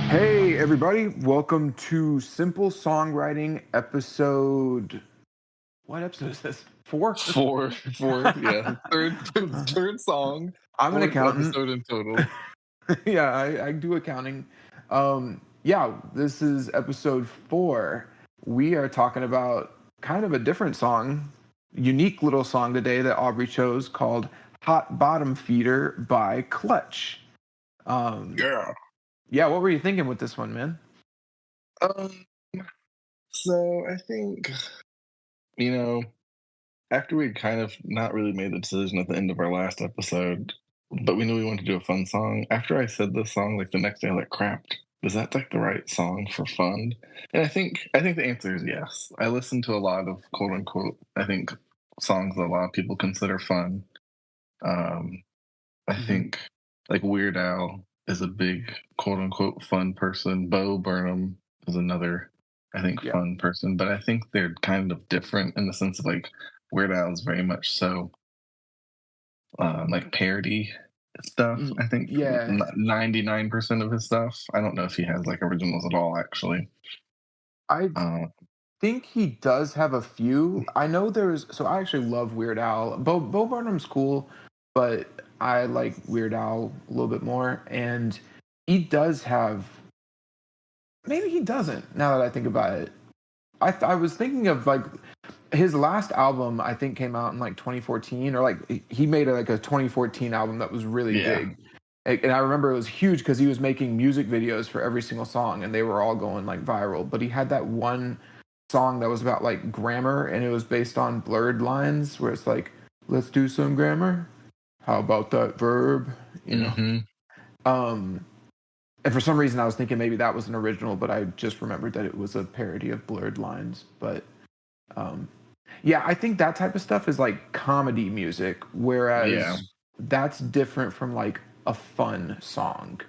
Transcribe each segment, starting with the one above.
Hey, everybody, welcome to Simple Songwriting episode. What episode is this? 4? Four, yeah. Third song, I'm an fourth accountant. episode in total. Yeah, I do accounting. Yeah, this is episode 4. We are talking about kind of a different song, unique little song today that Aubrey chose called Hot Bottom Feeder by Clutch. Um, Yeah. yeah, what were you thinking with this one, man? Um, so I think, you know, after we kind of not really made the decision at the end of our last episode, but we knew we wanted to do a fun song. After I said this song, like the next day, I was like, crap, is that like the right song for fun? And I think the answer is yes. I listen to a lot of quote unquote, I think songs that a lot of people consider fun. Um, I Mhm. think like Weird Al is a big quote unquote fun person. Bo Burnham is another, I think, Yeah. fun person. But I think they're kind of different in the sense of like Weird Al is very much so like parody stuff. I think Yeah. 99% of his stuff. I don't know if he has like originals at all, actually. I Um, think he does have a few. I know so I actually love Weird Al. Bo Burnham's cool, but I like Weird Al a little bit more. And he does have, maybe he doesn't, now that I think about it. I was thinking of like his last album, I think came out in like 2014, or like he made like a 2014 album that was really yeah, big. And I remember it was huge because he was making music videos for every single song and they were all going like viral. But he had that one song that was about like grammar and it was based on blurred lines where it's like, let's do some grammar. How about that verb? You know? hmm Um, and for some reason I was thinking maybe that was an original, but I just remembered that it was a parody of blurred lines. But um, yeah, I think that type of stuff is like comedy music, yeah, whereas that's different from like a fun song,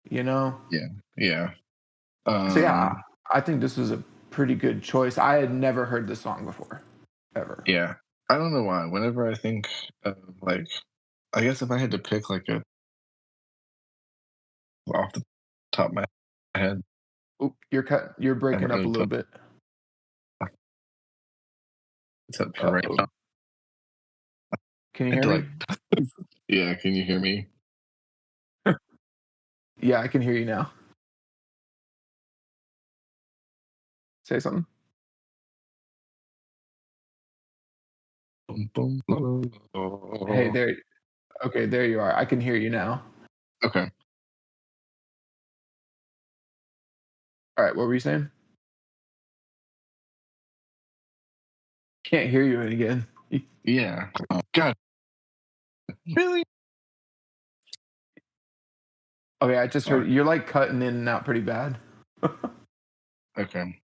you know? yeah, yeah. So yeah, Um, I think this was a pretty good choice. I had never heard this song before, ever. yeah. I don't know why. Whenever I think of like, I guess if I had to pick like a off the top of my head, Oop, you're I breaking haven't up a really little put bit. except for right Uh-oh. now. Can you I had hear to me? like, yeah. Can you hear me? Yeah, I can hear you now. Say something. Boom, boom, boom. Hey, there. Okay, there you are. I can hear you now. Okay. All right, what were you saying? Can't hear you again. Yeah. Oh, God. Really? Okay, I just Sorry. heard you're like cutting in and out pretty bad. Okay.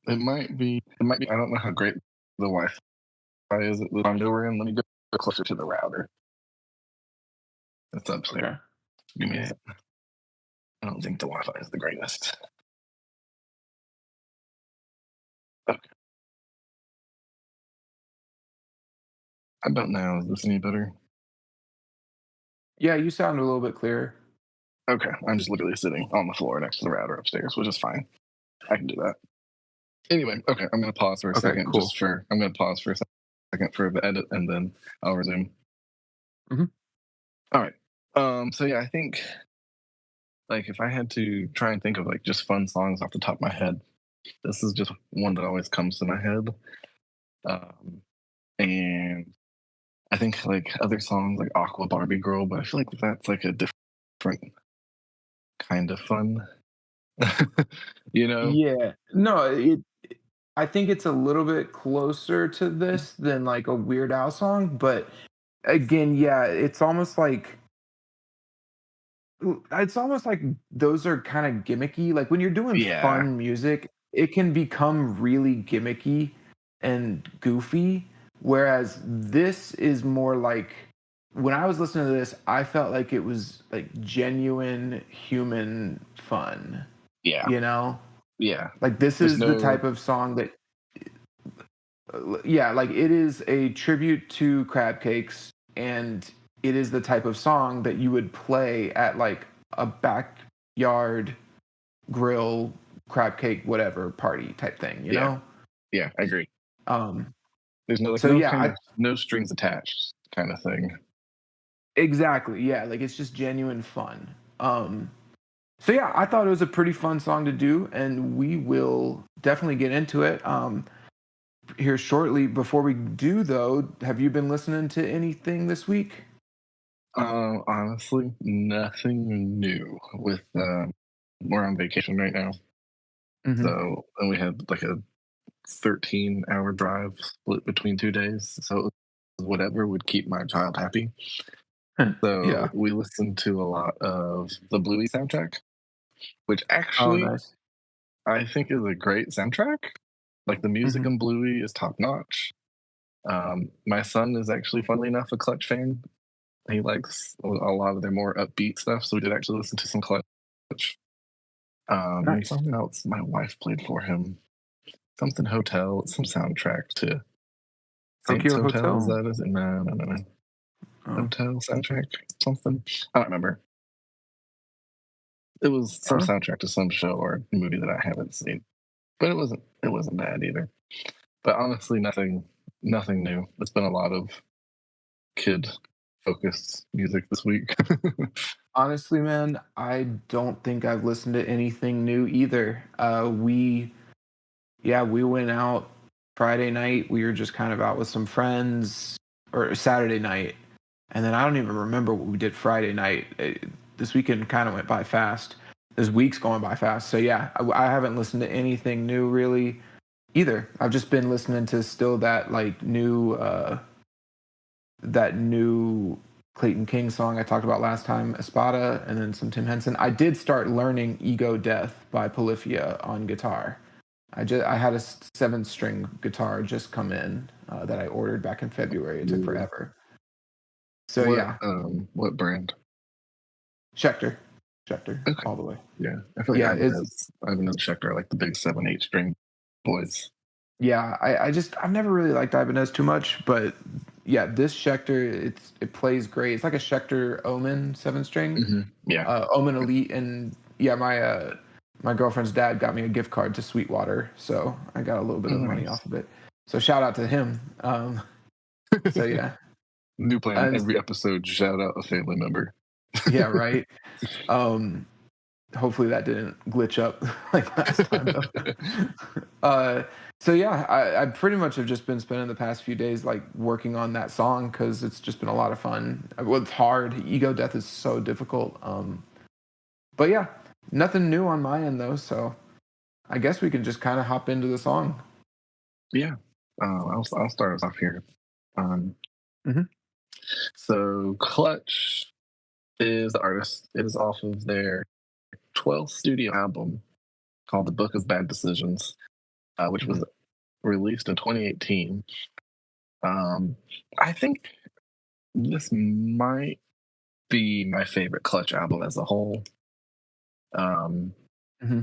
It might be. It might be. I don't know how great the Wi-Fi is at the condo we're in. Let me go closer to the router. It's upstairs. Okay. Give me a sec. I don't think the Wi-Fi is the greatest. Okay. I don't know. Is this any better? Yeah, you sound a little bit clearer. Okay. I'm just literally sitting on the floor next to the router upstairs, which is fine. I can do that. Anyway, okay. I'm going to pause for a Okay, second. cool. I'm going to pause for a second for the edit, and then I'll resume. Mhm. All right. So yeah, I think like if I had to try and think of like just fun songs off the top of my head, this is just one that always comes to my head. And I think like other songs like Aqua Barbie Girl, but I feel like that's like a different kind of fun. you know? Yeah. No, I think it's a little bit closer to this than like a Weird Al song, but again, yeah, it's almost like those are kind of gimmicky. Like when you're doing Yeah. fun music, it can become really gimmicky and goofy. Whereas this is more like when I was listening to this, I felt like it was like genuine human fun. Yeah, you know? yeah. Like, this There's is the no type of song that yeah, like, it is a tribute to crab cakes, and it is the type of song that you would play at, like, a backyard grill, crab cake, whatever party type thing, you yeah, know? yeah, I agree. Um, There's no, like, so no yeah, kind I of no strings attached kind of thing. exactly, yeah, like, it's just genuine fun. So yeah, I thought it was a pretty fun song to do, and we will definitely get into it, here shortly. Before we do, though, have you been listening to anything this week? Honestly, nothing new with, we're on vacation right now, Mhm. so and we had, like, a 13-hour drive split between 2 days, so whatever would keep my child happy. So, Yeah. we listened to a lot of the Bluey soundtrack, which Oh, actually nice. I think is a great soundtrack. Like, the music Mhm. in Bluey is top notch. My son is actually, funnily enough, a Clutch fan. He likes a lot of their more upbeat stuff, so we did actually listen to some Clutch. And Nice. something else my wife played for him. Something Hotel, some soundtrack to Saints Tokyo Hotel, is Hotel? that is it? No, no, no, no. Oh, Hotel soundtrack, something. I don't remember. It was some huh? soundtrack to some show or movie that I haven't seen, but it wasn't bad either. But honestly, nothing new. It's been a lot of kid focused music this week. Honestly, man, I don't think I've listened to anything new either. We went out Friday night. We were just kind of out with some friends, or Saturday night, and then I don't even remember what we did Friday night. This weekend kind of went by fast. This week's going by fast. So yeah, I haven't listened to anything new really either. I've just been listening to still that new Clayton King song I talked about last time, Espada, and then some Tim Henson. I did start learning Ego Death by Polyphia on guitar. I had a 7-string guitar just come in that I ordered back in February. It took Ooh. forever. So yeah, What brand? Schecter, Schecter, Okay. all the way. Yeah. I feel like Yeah, it's Ibanez Schecter are like the big 7/8 string boys. yeah. I've never really liked Ibanez too much, but yeah, this Schecter it plays great. It's like a Schecter Omen 7-string, Yeah. Omen Elite, and yeah, my girlfriend's dad got me a gift card to Sweetwater, so I got a little bit Oh, of money nice. off of it. So shout out to him. So yeah, New plan and every episode, shout out a family member. yeah, right. Um, Hopefully that didn't glitch up like last time though. uh, so yeah, I pretty much have just been spending the past few days like working on that song because it's just been a lot of fun. Well, it's hard. Ego Death is so difficult. But yeah, nothing new on my end though. So I guess we can just kind of hop into the song. Yeah. I'll start us off here. Um, Hmm. so Clutch is the artist. It is off of their 12th studio album called The Book of Bad Decisions, which Hmm. was released in 2018. Um, I think this might be my favorite Clutch album as a whole. Um, Hmm.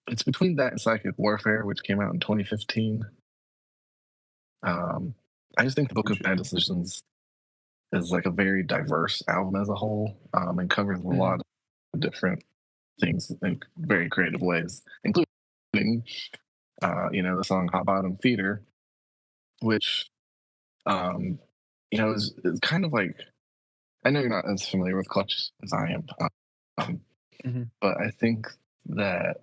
it's between that and Psychic Warfare, which came out in 2015. Um, I just think the Book of Bad Interesting. Decisions is like a very diverse album as a whole, and covers a Hmm. lot of different things in very creative ways, including the song "Hot Bottom Feeder," which um, is kind of like, I know you're not as familiar with Clutch as I am, um, Hmm. but that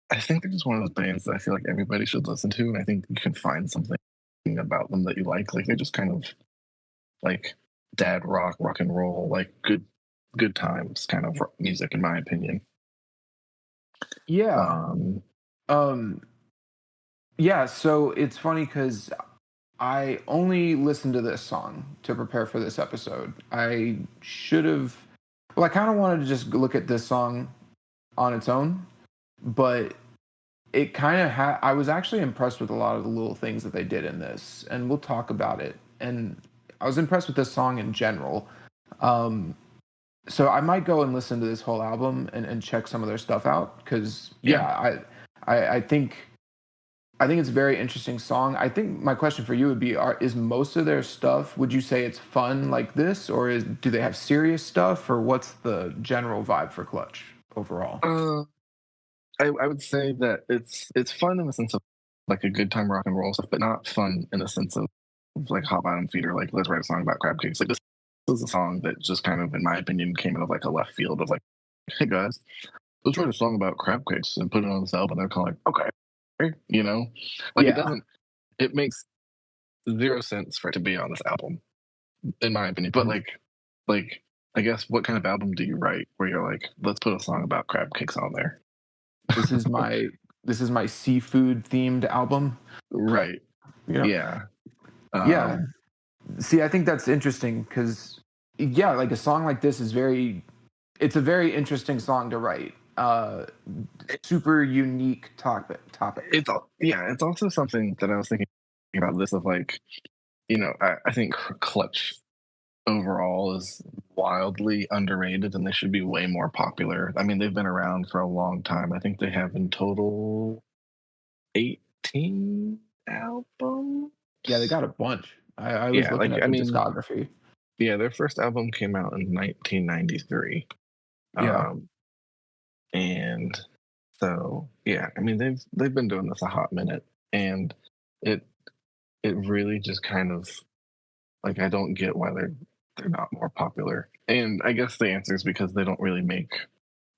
I think they're just one of those bands that I feel like everybody should listen to, and I think you can find something about them that you like. Like they're just kind of like dad rock and roll, like good times kind of music, in my opinion. Yeah. Um, Um, yeah. So it's funny because I only listened to this song to prepare for this episode. I should have. Well, I kind of wanted to just look at this song on its own, but it kind of had. I was actually impressed with a lot of the little things that they did in this, and we'll talk about it. And I was impressed with this song in general. Um, so I might go and listen to this whole album and check some of their stuff out because Yeah. yeah, I think it's a very interesting song. I think my question for you would be: is most of their stuff? Would you say it's fun like this, or do they have serious stuff, or what's the general vibe for Clutch overall? Uh, I would say that it's fun in the sense of like a good time rock and roll stuff, but not fun in the sense of like hot bottom feet or like let's write a song about crab cakes. Like this is a song that just kind of, in my opinion, came out of like a left field of like, hey guys, let's write a song about crab cakes and put it on this album. They're kind of like, okay, you know, like it Yeah, doesn't. It makes zero sense for it to be on this album, in my opinion. But mhm. like I guess what kind of album do you write where you're like, let's put a song about crab cakes on there? This is my seafood themed album. Right. You know, Yeah. yeah. Um, See, I think that's interesting because yeah, like a song like this is very it's a very interesting song to write. Super unique topic. it's also something that I was thinking about this of like, I think Clutch overall is wildly underrated and they should be way more popular. I mean, they've been around for a long time. I think they have in total 18 albums. Yeah, they got a bunch. I was Yeah, looking like at I their mean, discography. yeah, their first album came out in 1993. Yeah. Um, and so yeah, I mean they've been doing this a hot minute and it it really just kind of like I don't get why they're not more popular. And I guess the answer is because they don't really make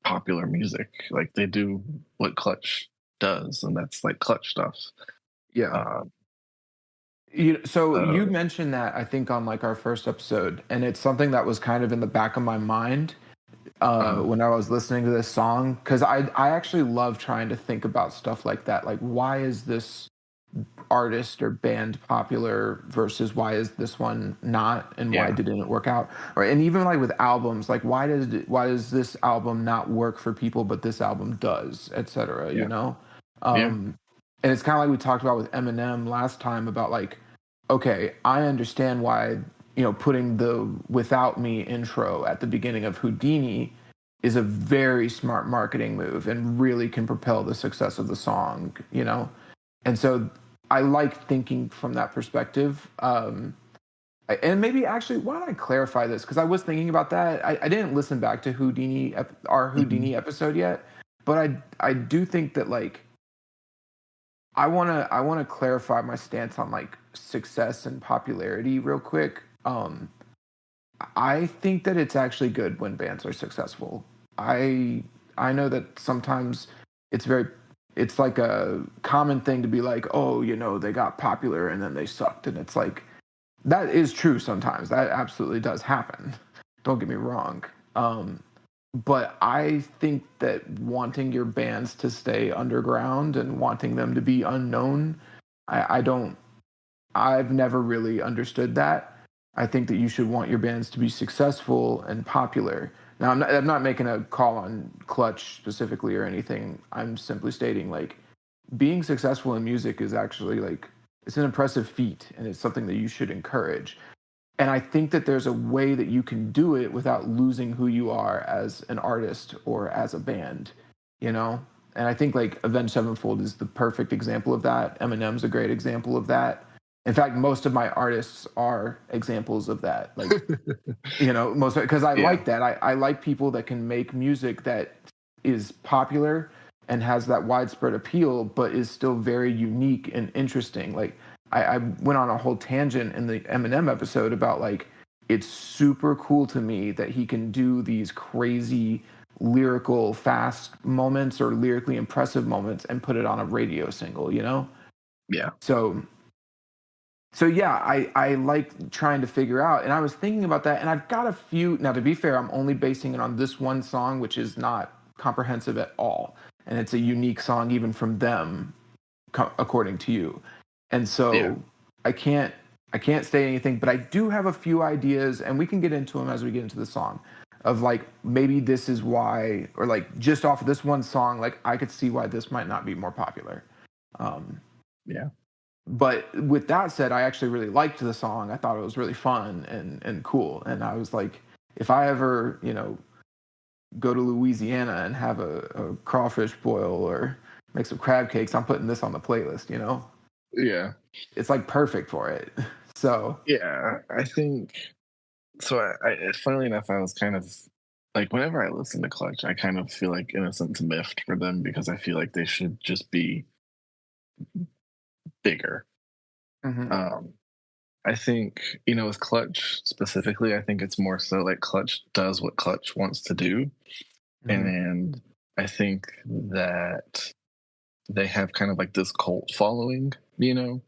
popular music. Like they do what Clutch does, and that's like Clutch stuff. Yeah. Uh, So you so mentioned that I think on like our first episode, and it's something that was kind of in the back of my mind uh, when I was listening to this song because I actually love trying to think about stuff like that. Like, why is this artist or band popular versus why is this one not, and why yeah, didn't it work out? Or and even like with albums, like why does this album not work for people but this album does, etc. You yeah, know, yeah, and it's kind of like we talked about with Eminem last time about like, okay, I understand why putting the "Without Me" intro at the beginning of Houdini is a very smart marketing move and really can propel the success of the song. And so I like thinking from that perspective. And maybe actually, why don't I clarify this? Because I was thinking about that. I didn't listen back to our hmm Houdini episode yet, but I do think that like I wanna clarify my stance on like success and popularity real quick. I think that it's actually good when bands are successful. I I know that sometimes it's very it's like a common thing to be like, "Oh, they got popular and then they sucked." And it's like that is true sometimes. That absolutely does happen. Don't get me wrong. But I think that wanting your bands to stay underground and wanting them to be unknown, I don't I've never really understood that. I think that you should want your bands to be successful and popular. Now, I'm not making a call on Clutch specifically or anything. I'm simply stating like being successful in music is actually like it's an impressive feat and it's something that you should encourage. And I think that there's a way that you can do it without losing who you are as an artist or as a band, you know? And I think like Avenged Sevenfold is the perfect example of that. Eminem's a great example of that. In fact, most of my artists are examples of that. Like, most because I yeah, like that. I like people that can make music that is popular and has that widespread appeal, but is still very unique and interesting. Like I went on a whole tangent in the Eminem episode about like it's super cool to me that he can do these crazy lyrical fast moments or lyrically impressive moments and put it on a radio single. yeah, So yeah, I like trying to figure out, and I was thinking about that, and I've got a few. Now, to be fair, I'm only basing it on this one song, which is not comprehensive at all, and it's a unique song even from them, according to you. And yeah. so I can't say anything, but I do have a few ideas, and we can get into them as we get into the song. Of like maybe this is why, or like just off of this one song, like I could see why this might not be more popular. Um, Yeah. but with that said, I actually really liked the song. I thought it was really fun and cool. And I was like, if I ever, go to Louisiana and have a crawfish boil or make some crab cakes, I'm putting this on the playlist. Yeah. It's like perfect for it. So, Yeah. I think so. Funnily enough, I was kind of like, whenever I listen to Clutch, I kind of feel like in a sense miffed for them because I feel like they should just be bigger. mhm, Um, I think, with Clutch specifically, I think it's more so like Clutch does what Clutch wants to do. mhm, And I think that they have kind of like this cult following,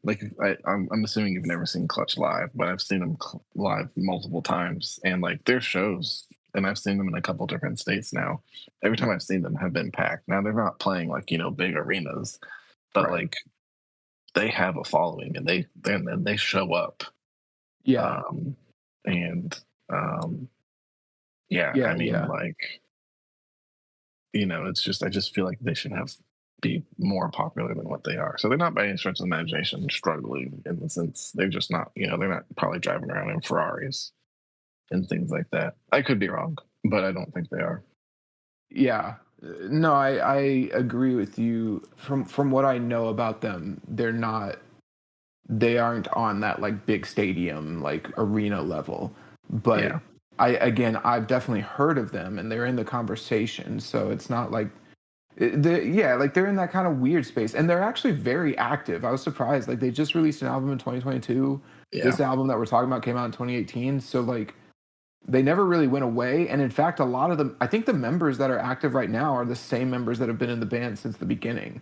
Like I'm assuming you've never seen Clutch live, but I've seen them live multiple times, and like their shows, and I've seen them in a couple different states now. Every time I've seen them have been packed. Now they're not playing like big arenas, but right. like they have a following, and they show up. Yeah, Um, and yeah, I yeah, mean, yeah. like it's just I just feel like they should have be more popular than what they are. So they're not by any stretch of the imagination struggling in the sense they're just not, they're not probably driving around in Ferraris and things like that. I could be wrong, but I don't think they are. Yeah. No, I agree with you. From what I know about them, they aren't on that like big stadium like arena level. But Yeah, I've definitely heard of them and they're in the conversation. So it's not like like they're in that kind of weird space and they're actually very active. I was surprised. Like they just released an album in 2022. yeah, This album that we're talking about came out in 2018. So like they never really went away. And in fact, a lot of them, I think the members that are active right now are the same members that have been in the band since the beginning.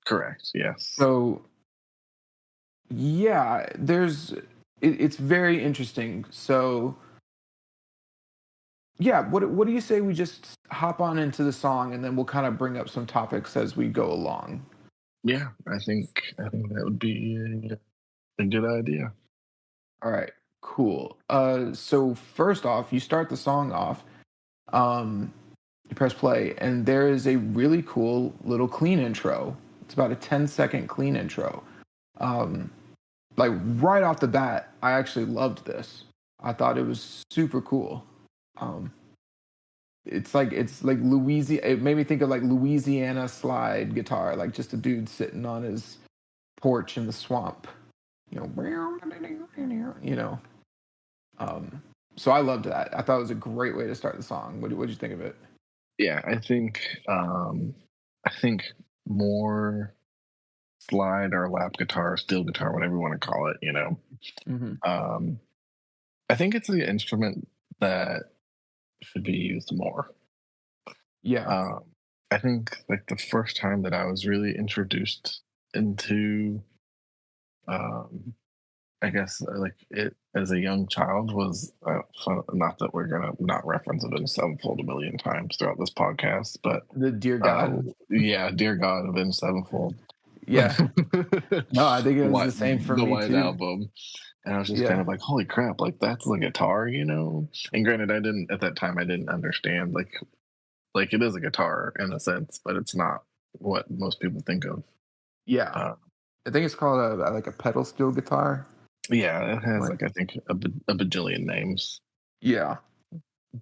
correct. Yes. So yeah, it's very interesting. So yeah, what do you say we just hop on into the song and then we'll kind of bring up some topics as we go along. Yeah, I think that would be a good idea. All right, cool. So first off, you start the song off. Um, you press play, and there is a really cool little clean intro. It's about a 10-second clean intro. Um, like right off the bat, I actually loved this. I thought it was super cool. Um, it's like Louisiana. It made me think of like Louisiana slide guitar, like just a dude sitting on his porch in the swamp. You know, you know. Um, so I loved that. I thought it was a great way to start the song. What did you think of it? Yeah, I think more slide or lap guitar, steel guitar, whatever you want to call it. Hmm. Um, I think it's the instrument that should be used more. Yeah. Um, I think like the first time that I was really introduced into, um, I guess like it as a young child was not that we're gonna not reference it in Sevenfold a million times throughout this podcast, but The Dear God. yeah, dear God, Avenged Sevenfold, Yeah. No, I think it was the same for the me White too. Album, and I was just kind Yeah. of like, holy crap, like that's the guitar. And granted, I didn't at that time, I didn't understand like it is a guitar in a sense, but it's not what most people think of. Yeah. Uh, I think it's called like a pedal steel guitar. yeah, it has Like, like I think a bajillion names, yeah.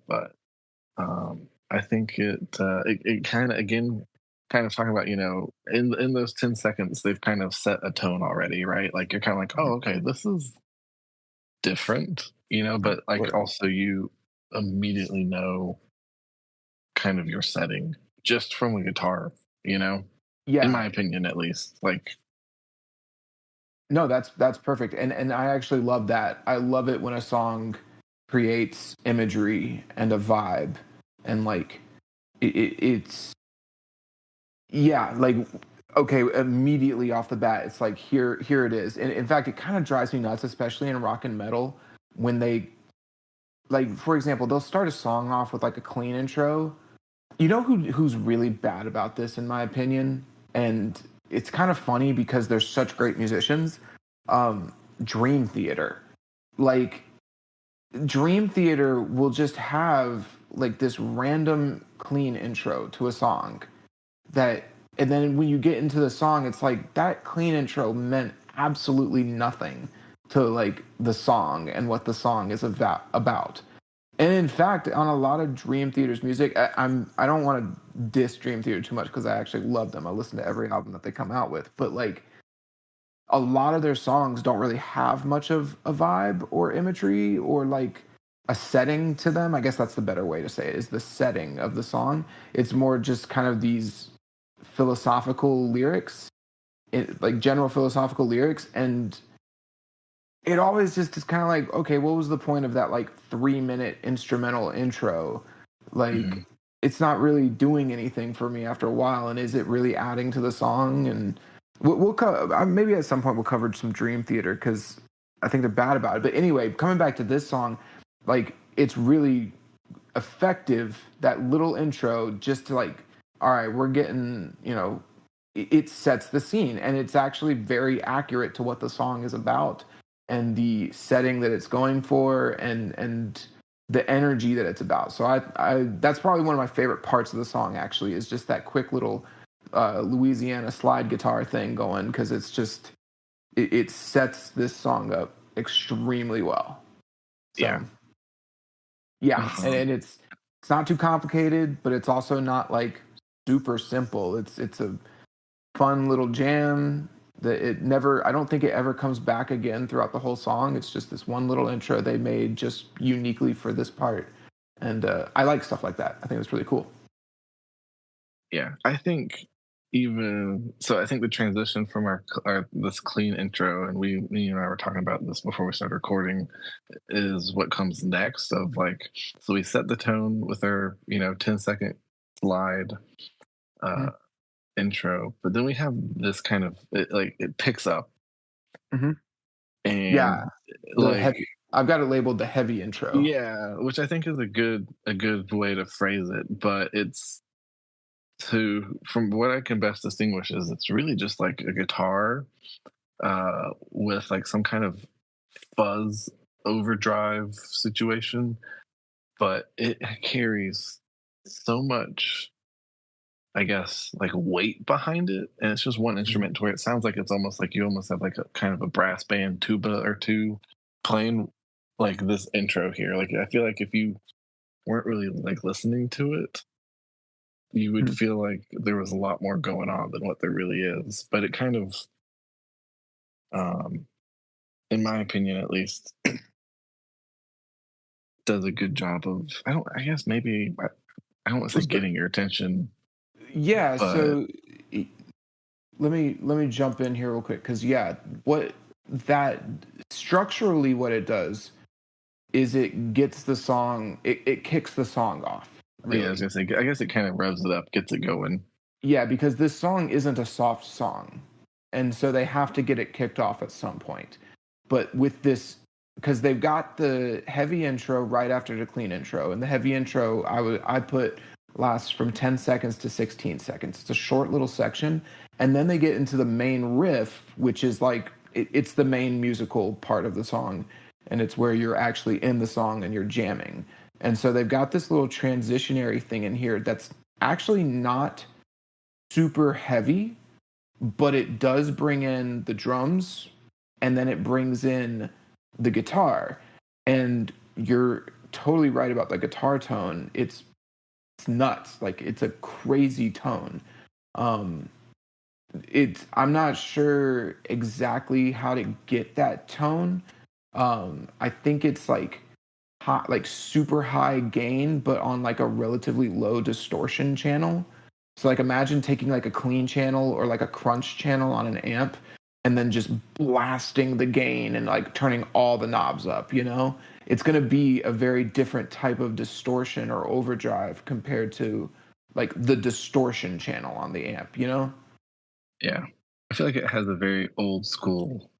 but I think it kind of again kind of talking about in those 10 seconds they've kind of set a tone already, right? Like you're kind of like, oh, okay, this is different, but like Right. also you immediately know kind of your setting just from a guitar, in my Yeah. opinion at least. Like, No, that's perfect. And I actually love that. I love it when a song creates imagery and a vibe and like it's yeah, like okay, immediately off the bat, it's like here it is. And in fact, it kind of drives me nuts, especially in rock and metal, when they like, for example, they'll start a song off with like a clean intro. You know who's really bad about this, in my opinion, and it's kind of funny because they're such great musicians. Um, Dream Theater, like Dream Theater, will just have like this random clean intro to a song that and then when you get into the song it's like that clean intro meant absolutely nothing to like the song and what the song is about And in fact, on a lot of Dream Theater's music, I don't want to diss Dream Theater too much because I actually love them. I listen to every album that they come out with, but like a lot of their songs don't really have much of a vibe or imagery or like a setting to them. I guess that's the better way to say it, is the setting of the song. It's more just kind of these philosophical lyrics, like general philosophical lyrics, and it always just is kind of like, okay, what was the point of that like 3 minute instrumental intro? Hmm. Like, it's not really doing anything for me after a while. And is it really adding to the song? And maybe at some point we'll cover some Dream Theater because I think they're bad about it. But anyway, coming back to this song, like, it's really effective, that little intro, just to like, all right, we're getting, it sets the scene, and it's actually very accurate to what the song is about and the setting that it's going for, and the energy that it's about. So I that's probably one of my favorite parts of the song, actually, is just that quick little Louisiana slide guitar thing going, because it's just it sets this song up extremely well. Yeah. So yeah, Um, and it's not too complicated, but it's also not like super simple. It's a fun little jam that it never, I don't think it ever comes back again throughout the whole song. It's just this one little intro they made just uniquely for this part. And I like stuff like that. I think it's really cool. yeah, I think even so, I think the transition from our this clean intro, and me and I were talking about this before we started recording, is what comes next. Of like, so we set the tone with our 10-second slide uh, Hmm. intro, but then we have this kind of it picks up Hmm. Yeah, and the like heavy. I've got it labeled the heavy intro. yeah, which I think is a good way to phrase it, but it's to from what I can best distinguish is it's really just like a guitar with like some kind of fuzz overdrive situation, but it carries so much, I guess, like weight behind it, and it's just one Mhm. instrument to where it sounds like it's almost like you almost have like a kind of a brass band tuba or two playing like this intro here. Like I feel like if you weren't really like listening to it, you would Mhm. feel like there was a lot more going on than what there really is. But it kind of, um, in my opinion at least, does a good job of I don't I guess maybe I don't want to say getting your attention, Yeah, but so e- let me jump in here real quick, because yeah, what that structurally, what it does is it gets the song, it kicks the song off, yeah, I was really. gonna say I guess it kind of revs it up, gets it going. Yeah, because this song isn't a soft song, and so they have to get it kicked off at some point. But with this, because they've got the heavy intro right after the clean intro, and the heavy intro I put lasts from 10 seconds to 16 seconds. It's a short little section, and then they get into the main riff, which is like it's the main musical part of the song, and it's where you're actually in the song and you're jamming. And so they've got this little transitionary thing in here that's actually not super heavy, but it does bring in the drums, and then it brings in the guitar. And you're totally right about the guitar tone. It's nuts. Like, it's a crazy tone. Um it's I'm not sure exactly how to get that tone. I think it's like hot, like super high gain, but on like a relatively low distortion channel. So like imagine taking like a clean channel or like a crunch channel on an amp and then just blasting the gain and like turning all the knobs up, you know? It's going to be a very different type of distortion or overdrive compared to like the distortion channel on the amp, you know? Yeah, I feel like it has a very old school,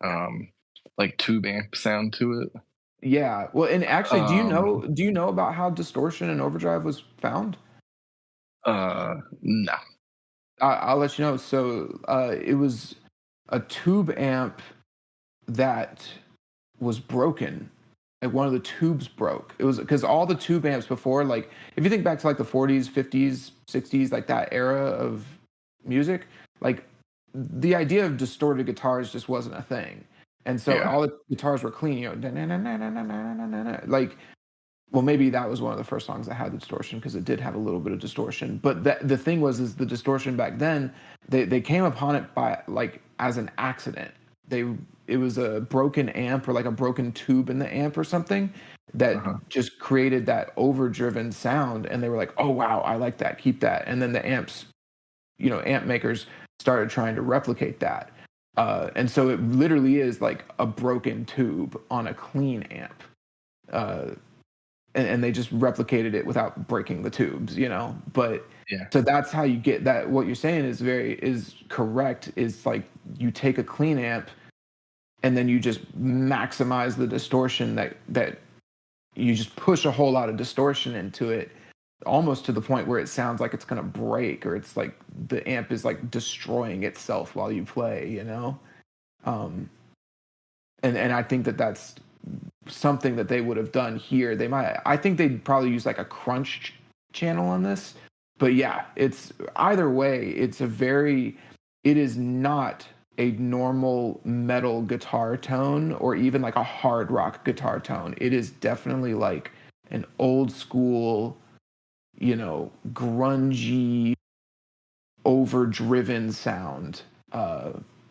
um, like tube amp sound to it. Yeah. Well, and actually, Um, do you know about how distortion and overdrive was found? no, I'll let you know. So it was a tube amp that was broken. Like, one of the tubes broke. It was because all the tube amps before, like if you think back to like the 40s, 50s, 60s, like that era of music, like the idea of distorted guitars just wasn't a thing. And so yeah, all the guitars were clean, you know, like Well, maybe that was one of the first songs that had the distortion because it did have a little bit of distortion. But the thing was, is the distortion back then, they came upon it by like as an accident. They It was a broken amp or like a broken tube in the amp or something that Uh-huh. just created that overdriven sound, and they were like, "Oh wow, I like that. Keep that." And then the amps, amp makers started trying to replicate that. And so it literally is like a broken tube on a clean amp. Uh, and they just replicated it without breaking the tubes. But Yeah. so that's how you get that. What you're saying is correct. Is like you take a clean amp and then you just maximize the distortion that you just push a whole lot of distortion into it, almost to the point where it sounds like it's going to break, or it's like the amp is like destroying itself while you play. um and I think that that's something that they would have done here. I think they'd probably use like a crunch channel on this. But yeah, it's either way, it is not a normal metal guitar tone or even like a hard rock guitar tone. It is definitely like an old school, grungy, overdriven sound.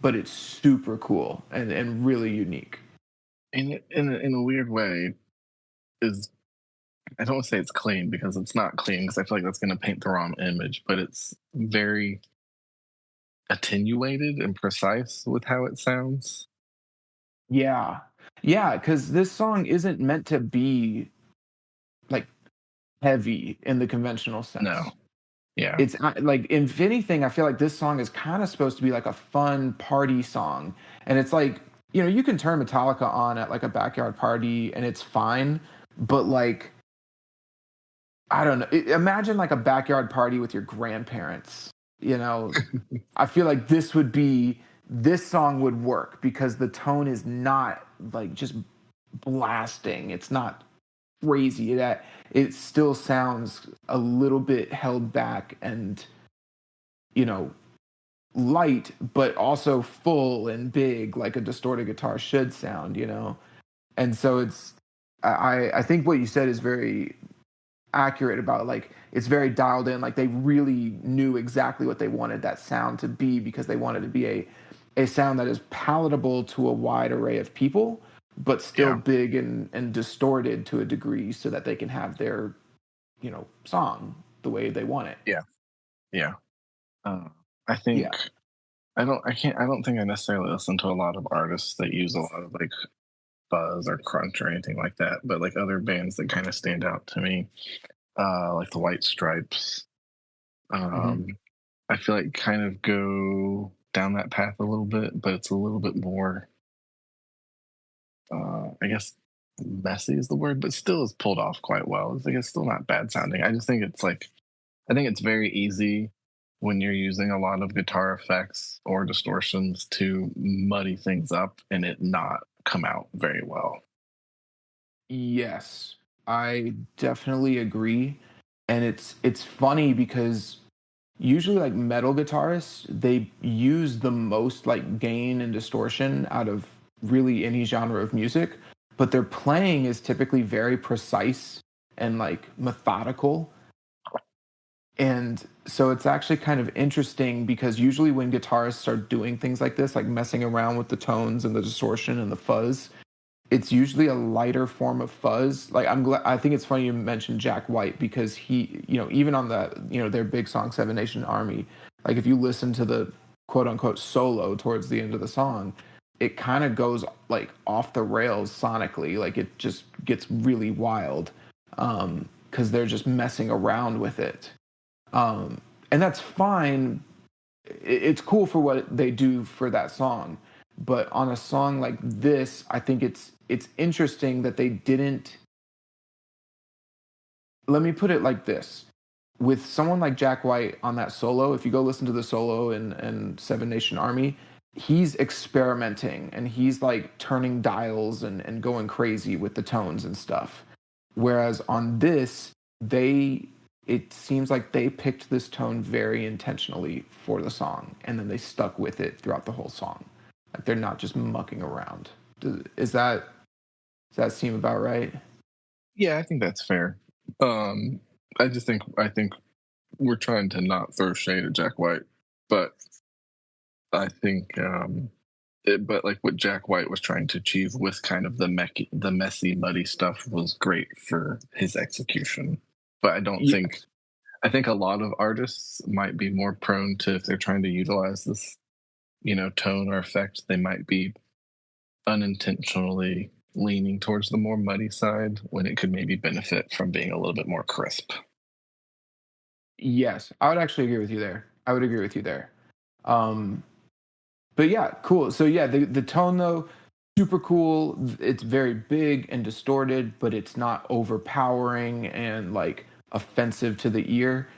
But it's super cool and really unique. In a weird way, is I don't want to say it's clean because it's not clean because I feel like that's going to paint the wrong image, but it's very attenuated and precise with how it sounds. Yeah. Yeah, because this song isn't meant to be, like, heavy in the conventional No, sense. yeah, It's not like, if anything, I feel like this song is kinda supposed to be like a fun party song, and it's like, you can turn Metallica on at, like, a backyard party, and it's fine, but, like, I don't know, imagine, like, a backyard party with your grandparents, you know? I feel like this song would work because the tone is not, like, just blasting. It's not crazy. It still sounds a little bit held back and, you know, light, but also full and big, like a distorted guitar should sound. And so I think what you said is very accurate about, like, it's very dialed in. Like they really knew exactly what they wanted that sound to be because they wanted to be a sound that is palatable to a wide array of people, but still yeah, big and distorted to a degree so that they can have their, song the way they want it. yeah, yeah. Uh, I Yeah. think I don't think I necessarily listen to a lot of artists that use a lot of like fuzz or crunch or anything like that, but like other bands that kind of stand out to me, like the White Stripes. Hmm. Um, I feel like kind of go down that path a little bit, but it's a little bit more, I guess, messy is the word, but still is pulled off quite well. It's like it's still not bad sounding. I just think it's like I think it's very easy when you're using a lot of guitar effects or distortions to muddy things up and it not come out very well. Yes, I definitely agree. And it's funny because usually like metal guitarists, they use the most like gain and distortion out of really any genre of music, but their playing is typically very precise and like methodical. And so it's actually kind of interesting because usually when guitarists start doing things like this, like messing around with the tones and the distortion and the fuzz, it's usually a lighter form of fuzz. Like I think it's funny you mentioned Jack White because even on their big song Seven Nation Army, like if you listen to the quote unquote solo towards the end of the song, it kind of goes like off the rails sonically. Like it just gets really wild. Because they're just messing around with it. And that's fine. It's cool for what they do for that song, but on a song like this, I think it's interesting that they didn't. Let me put it like this: with someone like Jack White on that solo, if you go listen to the solo in Seven Nation Army, he's experimenting and he's like turning dials and going crazy with the tones and stuff. Whereas on this, it seems like they picked this tone very intentionally for the song, and then they stuck with it throughout the whole song. Like they're not just mucking around. Does that seem about right? Yeah, I think that's fair. Um, I think we're trying to not throw shade at Jack White, but I think but like what Jack White was trying to achieve with kind of the messy, muddy stuff was great for his execution. But Yes. I think a lot of artists might be more prone to, if they're trying to utilize this, tone or effect, they might be unintentionally leaning towards the more muddy side when it could maybe benefit from being a little bit more crisp. Yes, I would actually agree with you there. I would agree with you there. Um, but yeah, cool. So yeah, the tone though, super cool. It's very big and distorted, but it's not overpowering and like offensive to the ear.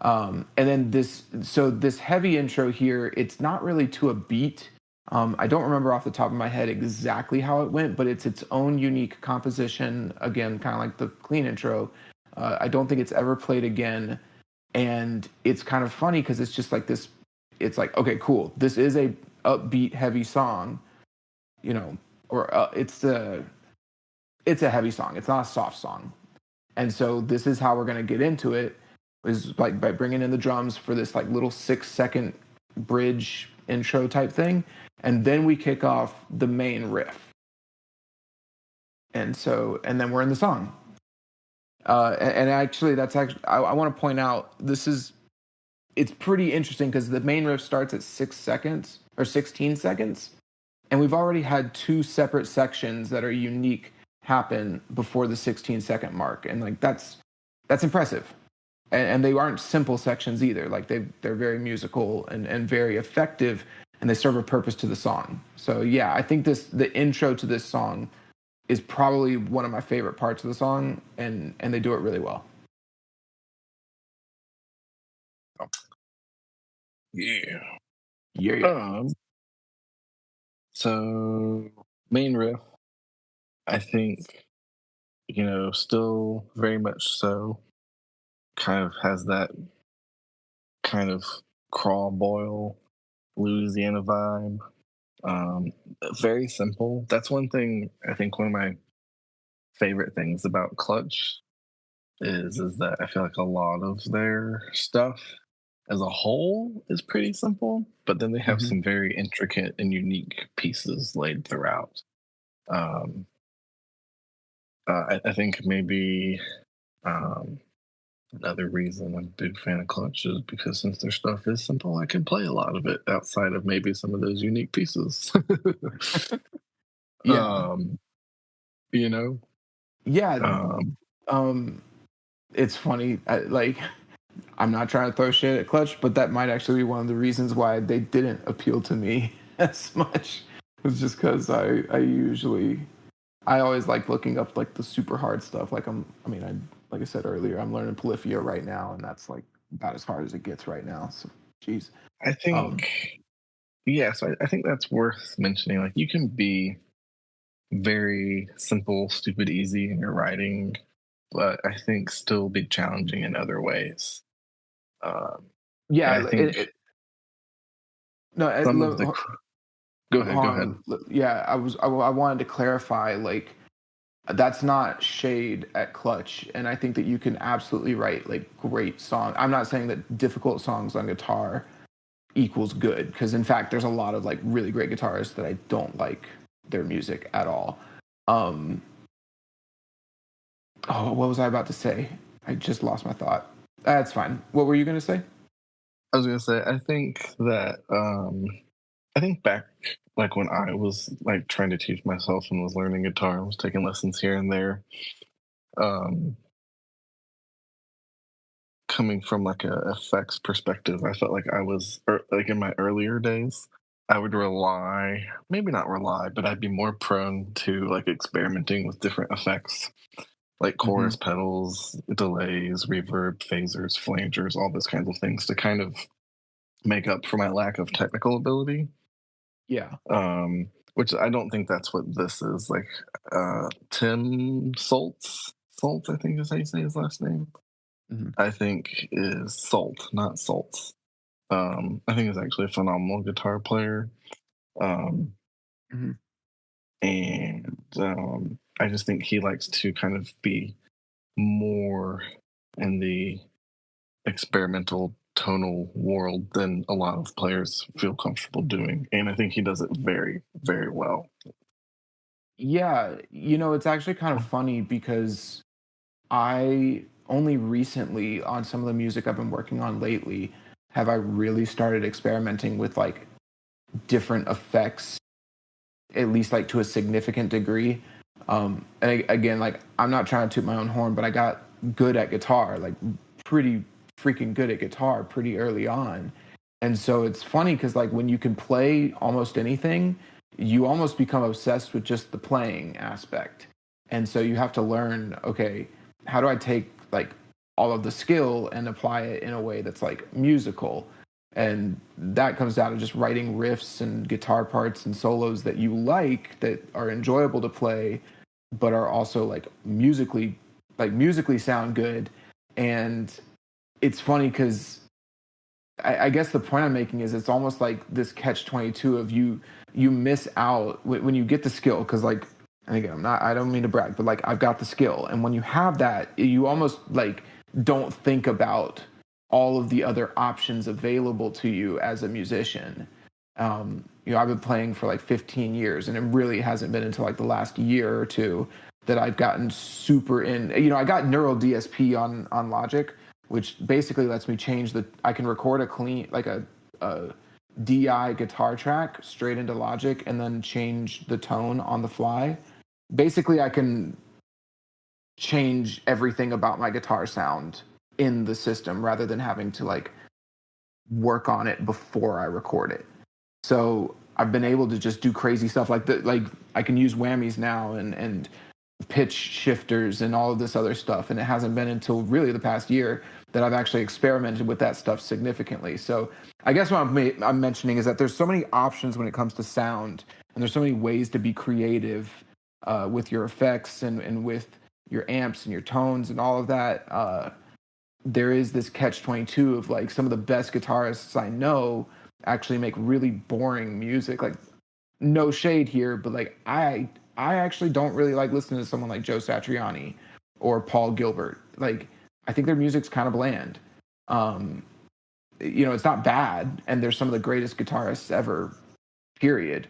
And then this heavy intro here, it's not really to a beat. I don't remember off the top of my head exactly how it went, but it's its own unique composition. Again, kind of like the clean intro. I don't think it's ever played again, and it's kind of funny because it's just like this. It's like, okay, cool. This is a upbeat, heavy song, you know, or it's a heavy song. It's not a soft song, and so this is how we're gonna get into it, is like by bringing in the drums for this like little 6 second bridge intro type thing, and then we kick off the main riff, and then we're in the song. And actually, that's actually I want to point out this is it's pretty interesting because the main riff starts at 6 seconds or 16 seconds, and we've already had two separate sections that are unique happen before the 16-second mark, and like that's impressive. And they aren't simple sections either. Like they're very musical and very effective, and they serve a purpose to the song. So yeah, I think the intro to this song is probably one of my favorite parts of the song, and they do it really well. Yeah. Yeah, yeah. Um, so main riff, I think, still very much so kind of has that kind of crawl boil Louisiana vibe. Um, Very simple. That's one thing I think one of my favorite things about Clutch is that I feel like a lot of their stuff as a whole is pretty simple, but then they have Hmm. some very intricate and unique pieces laid throughout. Um, I think maybe um, another reason I'm a big fan of Clutch is because since their stuff is simple, I can play a lot of it outside of maybe some of those unique pieces. Yeah, um, you know, yeah. um, Um, it's funny. Like I'm not trying to throw shit at Clutch, but that might actually be one of the reasons why they didn't appeal to me as much. It's just because I always like looking up like the super hard stuff. Like I mean, like I said earlier, I'm learning Polyphia right now, and that's like about as hard as it gets right now. So, jeez. I Um, think, yeah, so I think that's worth mentioning. Like, you can be very simple, stupid, easy in your writing, but I think still be challenging in other ways. Um, and yeah. I think No. some of go ahead, go ahead. Yeah, I wanted to clarify like that's not shade at Clutch, and I think that you can absolutely write like great songs. I'm not saying that difficult songs on guitar equals good, because in fact there's a lot of like really great guitarists that I don't like their music at all. Um, oh, what was I about to say? I just lost my thought. That's fine. What were you gonna say? I was gonna say, I think back like when I was like trying to teach myself and was learning guitar and was taking lessons here and there. Um, Coming from like a effects perspective, I felt like like in my earlier days, I would rely, maybe not rely, but I'd be more prone to like experimenting with different effects, like Hmm. chorus pedals, delays, reverb, phasers, flangers, all those kinds of things to kind of make up for my lack of technical ability. Yeah. Which I don't think that's what this is. Like Tim Saltz, I think is how you say his last name. Hmm. I think is Salt, not Saltz. I think he's actually a phenomenal guitar player. Um, Hmm. and I just think he likes to kind of be more in the experimental tonal world than a lot of players feel comfortable doing. And I think he does it very, very well. Yeah, it's actually kind of funny because I only recently, on some of the music I've been working on lately, have I really started experimenting with like different effects, at least like to a significant degree. Again, like I'm not trying to toot my own horn, but I got good at guitar, like pretty freaking good at guitar pretty early on. And so it's funny because like when you can play almost anything, you almost become obsessed with just the playing aspect. And so you have to learn, okay, how do I take like all of the skill and apply it in a way that's like musical? And that comes down to just writing riffs and guitar parts and solos that you like, that are enjoyable to play, but are also like musically sound good. And it's funny because I guess the point I'm making is it's almost like this catch 22 of you miss out when you get the skill, because like, and again, I don't mean to brag, but like I've got the skill, and when you have that, you almost like don't think about all of the other options available to you as a musician. I've been playing for like 15 years, and it really hasn't been until like the last year or two that I've gotten super in. I got neural DSP on Logic, which basically lets me change I can record a clean, like a DI guitar track straight into Logic and then change the tone on the fly. Basically, I can change everything about my guitar sound in the system rather than having to like work on it before I record it. So I've been able to just do crazy stuff like I can use whammies now and pitch shifters and all of this other stuff. And it hasn't been until really the past year that I've actually experimented with that stuff significantly. So I guess what I'm mentioning is that there's so many options when it comes to sound, and there's so many ways to be creative with your effects and with your amps and your tones and all of that. There is this catch 22 of like some of the best guitarists I know actually make really boring music. Like, no shade here, but like I actually don't really like listening to someone like Joe Satriani or Paul Gilbert. Like, I think their music's kind of bland. Um, it's not bad, and they're some of the greatest guitarists ever, period.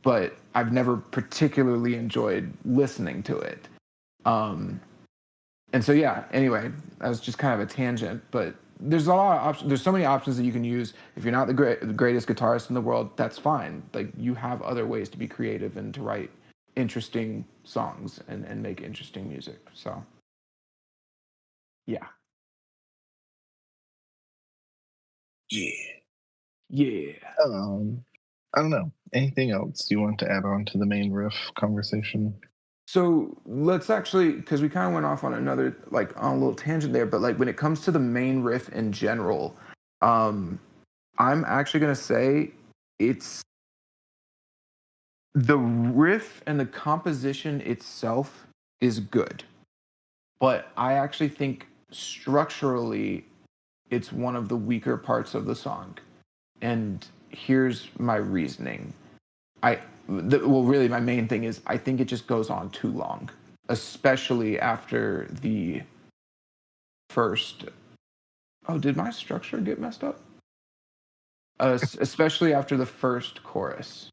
But I've never particularly enjoyed listening to it. Um, and so yeah, anyway, that was just kind of a tangent, but there's a lot of options. There's so many options that you can use. If you're not the greatest guitarist in the world, that's fine. Like, you have other ways to be creative and to write interesting songs and make interesting music. So yeah. Yeah. Yeah. I don't know. Anything else you want to add on to the main riff conversation? So let's actually, because we kind of went off on another, like on a little tangent there, but like when it comes to the main riff in general, um, I'm actually gonna say it's the riff and the composition itself is good, but I actually think structurally it's one of the weaker parts of the song. And here's my reasoning. Well, really, my main thing is I think it just goes on too long, especially after the first. Oh, did my structure get messed up? Especially after the first chorus.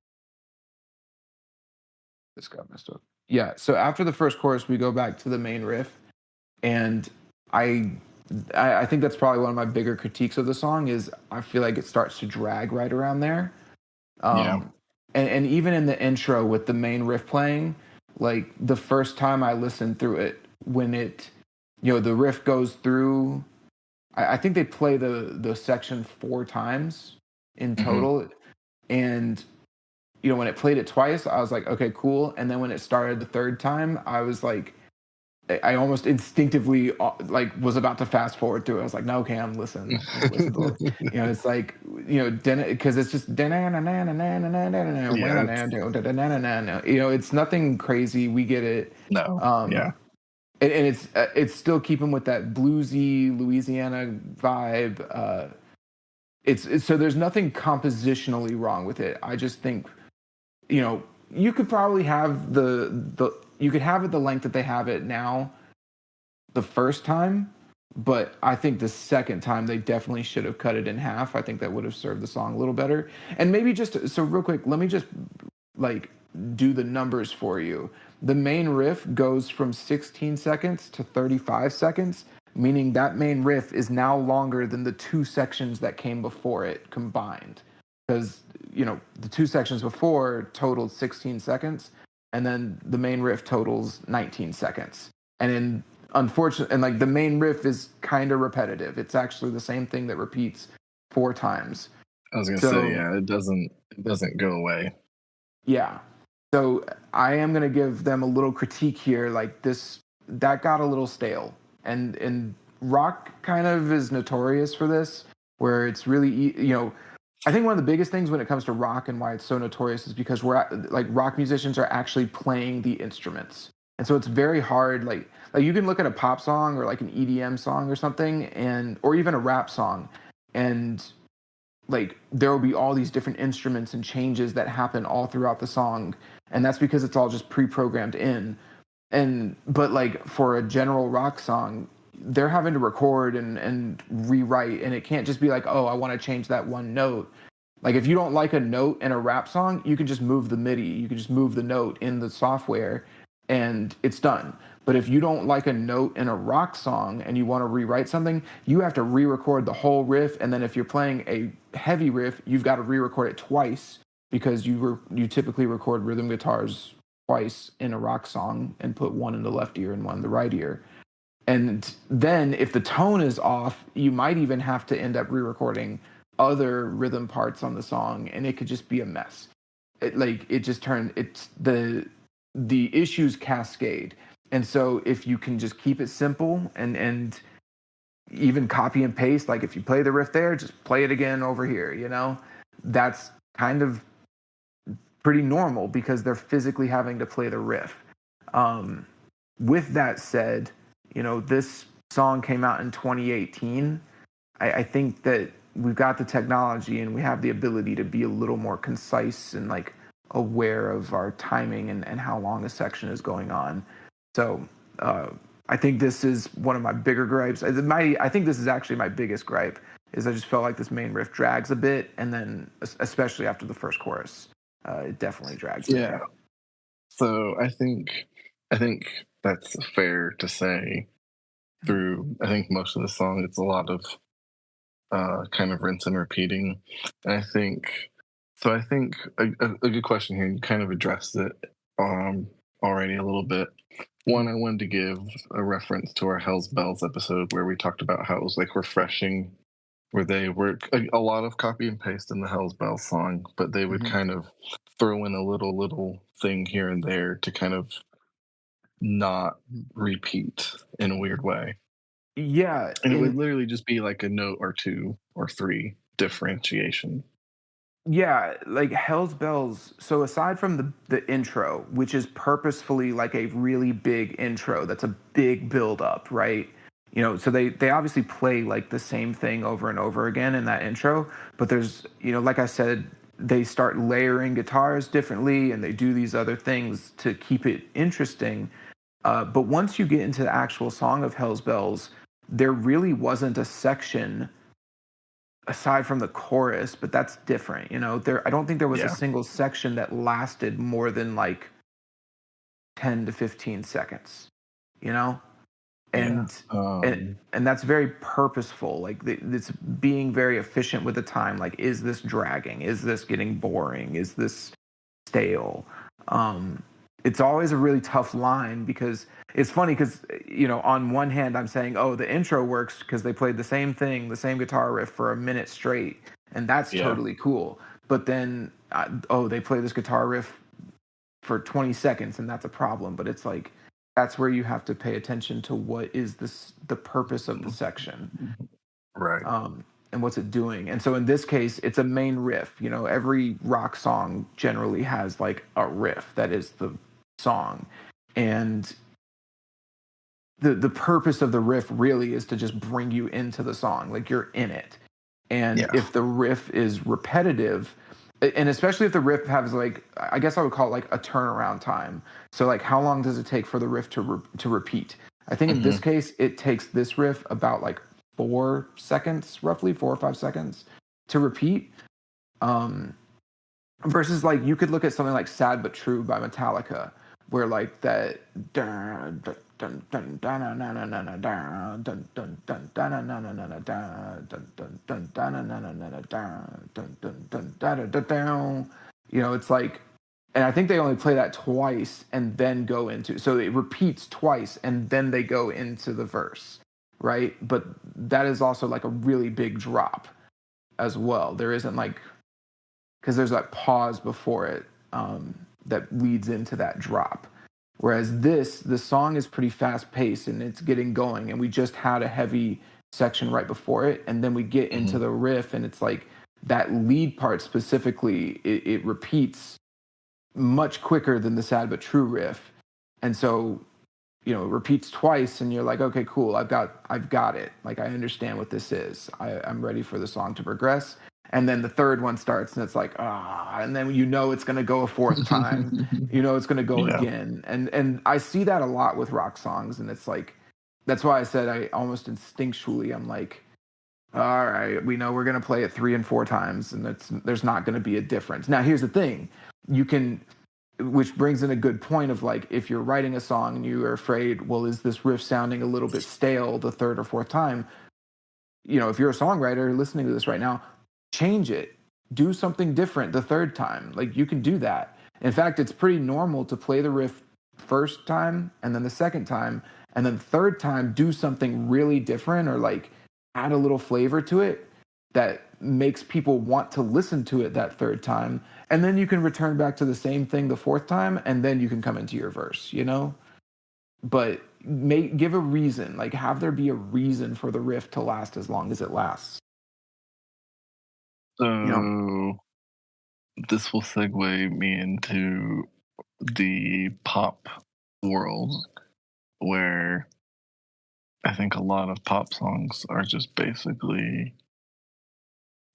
This got messed up. Yeah. So after the first chorus, we go back to the main riff, and I, I think that's probably one of my bigger critiques of the song is I feel like it starts to drag right around there. Yeah. Um, and even in the intro with the main riff playing, like the first time I listened through it, when the riff goes through, I think they play the section 4 times in Hmm. total. And when it played it twice, I was like, okay, cool. And then when it started the third time, I was like, I almost instinctively like was about to fast forward through it. I was like, no, okay, I'm gonna listen to it. It's like, because it's just Yeah. it's nothing crazy. We get it. No. Um, Yeah. and it's still keeping with that bluesy Louisiana vibe. It's so there's nothing compositionally wrong with it. I just think you could probably have the you could have it the length that they have it now, the first time, but I think the second time they definitely should have cut it in half. I think that would have served the song a little better. And maybe just so real quick, let me just like do the numbers for you. The main riff goes from 16 seconds to 35 seconds, meaning that main riff is now longer than the two sections that came before it combined. Because, the two sections before totaled 16 seconds, and then the main riff totals 19 seconds. And in unfortunately, and like the main riff is kind of repetitive. It's actually the same thing that repeats four times. I was gonna say, So yeah, it doesn't go away. yeah. So I am gonna give them a little critique here. Like this, that got a little stale, and rock kind of is notorious for this, where it's really I think one of the biggest things when it comes to rock and why it's so notorious is because like rock musicians are actually playing the instruments, and so it's very hard. Like you can look at a pop song or like an EDM song or something, and or even a rap song, and like there will be all these different instruments and changes that happen all throughout the song, and that's because it's all just pre-programmed in. And but like for a general rock song, they're having to record and rewrite, and it can't just be like, oh, I want to change that one note. Like if you don't like a note in a rap song, you can just move the MIDI, you can just move the note in the software, and it's done. But if you don't like a note in a rock song and you want to rewrite something, you have to re-record the whole riff. And then if you're playing a heavy riff, you've got to re-record it twice because you typically record rhythm guitars twice in a rock song and put one in the left ear and one in the right ear. And then if the tone is off, you might even have to end up re-recording other rhythm parts on the song, and it could just be a mess. It just turned it's the issues cascade. And so if you can just keep it simple and even copy and paste, like if you play the riff there, just play it again over here, that's kind of pretty normal because they're physically having to play the riff. Um, with that said, this song came out in 2018. I think that we've got the technology and we have the ability to be a little more concise and like aware of our timing and how long a section is going on. So I think this is one of my bigger gripes. I think this is actually my biggest gripe is I just felt like this main riff drags a bit, and then especially after the first chorus, it definitely drags in Yeah. there. So I think that's fair to say. Through I think most of the song, it's a lot of kind of rinse and repeating. And I think a good question here. You kind of addressed it already a little bit. One, I wanted to give a reference to our Hell's Bells episode where we talked about how it was like refreshing, where they were a lot of copy and paste in the Hell's Bells song, but they would Mm-hmm. kind of throw in a little thing here and there to kind of not repeat in a weird way. Yeah, And it would literally just be like a note or two or three differentiation. yeah, like Hell's Bells. So aside from the intro, which is purposefully like a really big intro, that's a big build up, right? So they obviously play like the same thing over and over again in that intro, but there's, like I said, they start layering guitars differently and they do these other things to keep it interesting. But once you get into the actual song of Hell's Bells, there really wasn't a section aside from the chorus, but that's different. I don't think there was a Yeah. single section that lasted more than like 10 to 15 seconds, you know? Yeah. And that's very purposeful. Like it's being very efficient with the time. Like, is this dragging? Is this getting boring? Is this stale? Um, it's always a really tough line because it's funny because on one hand I'm saying, oh, the intro works because they played the same thing, the same guitar riff for a minute straight, and that's Yeah. totally cool. But then, oh, they play this guitar riff for 20 seconds, and that's a problem. But it's like that's where you have to pay attention to what is the purpose of the section, Right. and what's it doing. And so in this case, it's a main riff. Every rock song generally has like a riff that is the song, and the purpose of the riff really is to just bring you into the song, like you're in it. And Yeah. if the riff is repetitive, and especially if the riff has like, I guess I would call it like a turnaround time. So like how long does it take for the riff to repeat? I think in this Hmm. case, it takes this riff about like 4 seconds, roughly 4 or 5 seconds to repeat. Um, Versus like you could look at something like "Sad but True" by Metallica, where like that dun dun dun dun dun dun dun dun dun dun dun dun dun dun dun dun dun dun dun. You know, it's like, and I think they only play that twice and then go into, so it repeats twice and then they go into the verse, right? But that is also like a really big drop as well. There isn't like, because there's that pause before it, that leads into that drop. Whereas the song is pretty fast paced and it's getting going, and we just had a heavy section right before it, and then we get into Hmm. the riff, and it's like that lead part specifically, it repeats much quicker than the "Sad but True" riff, and so you know it repeats twice, and you're like, okay, cool, I've got it. Like I understand what this is. I'm ready for the song to progress. And then the third one starts, and it's like and then you know it's going to go a fourth time. You know it's going to go Yeah. again, and I see that a lot with rock songs, and it's like that's why I said I almost instinctually I'm like, all right, we know we're going to play it 3 and 4 times, and there's not going to be a difference. Now here's the thing, you can, which brings in a good point of like if you're writing a song and you are afraid, well, is this riff sounding a little bit stale the third or fourth time? You know, if you're a songwriter listening to this right now, change it, do something different the third time. Like you can do that. In fact, it's pretty normal to play the riff first time and then the second time, and then third time do something really different, or like add a little flavor to it that makes people want to listen to it that third time, and then you can return back to the same thing the fourth time, and then you can come into your verse, you know? But give a reason, like have there be a reason for the riff to last as long as it lasts, you know? So this will segue me into the pop world, where I think a lot of pop songs are just basically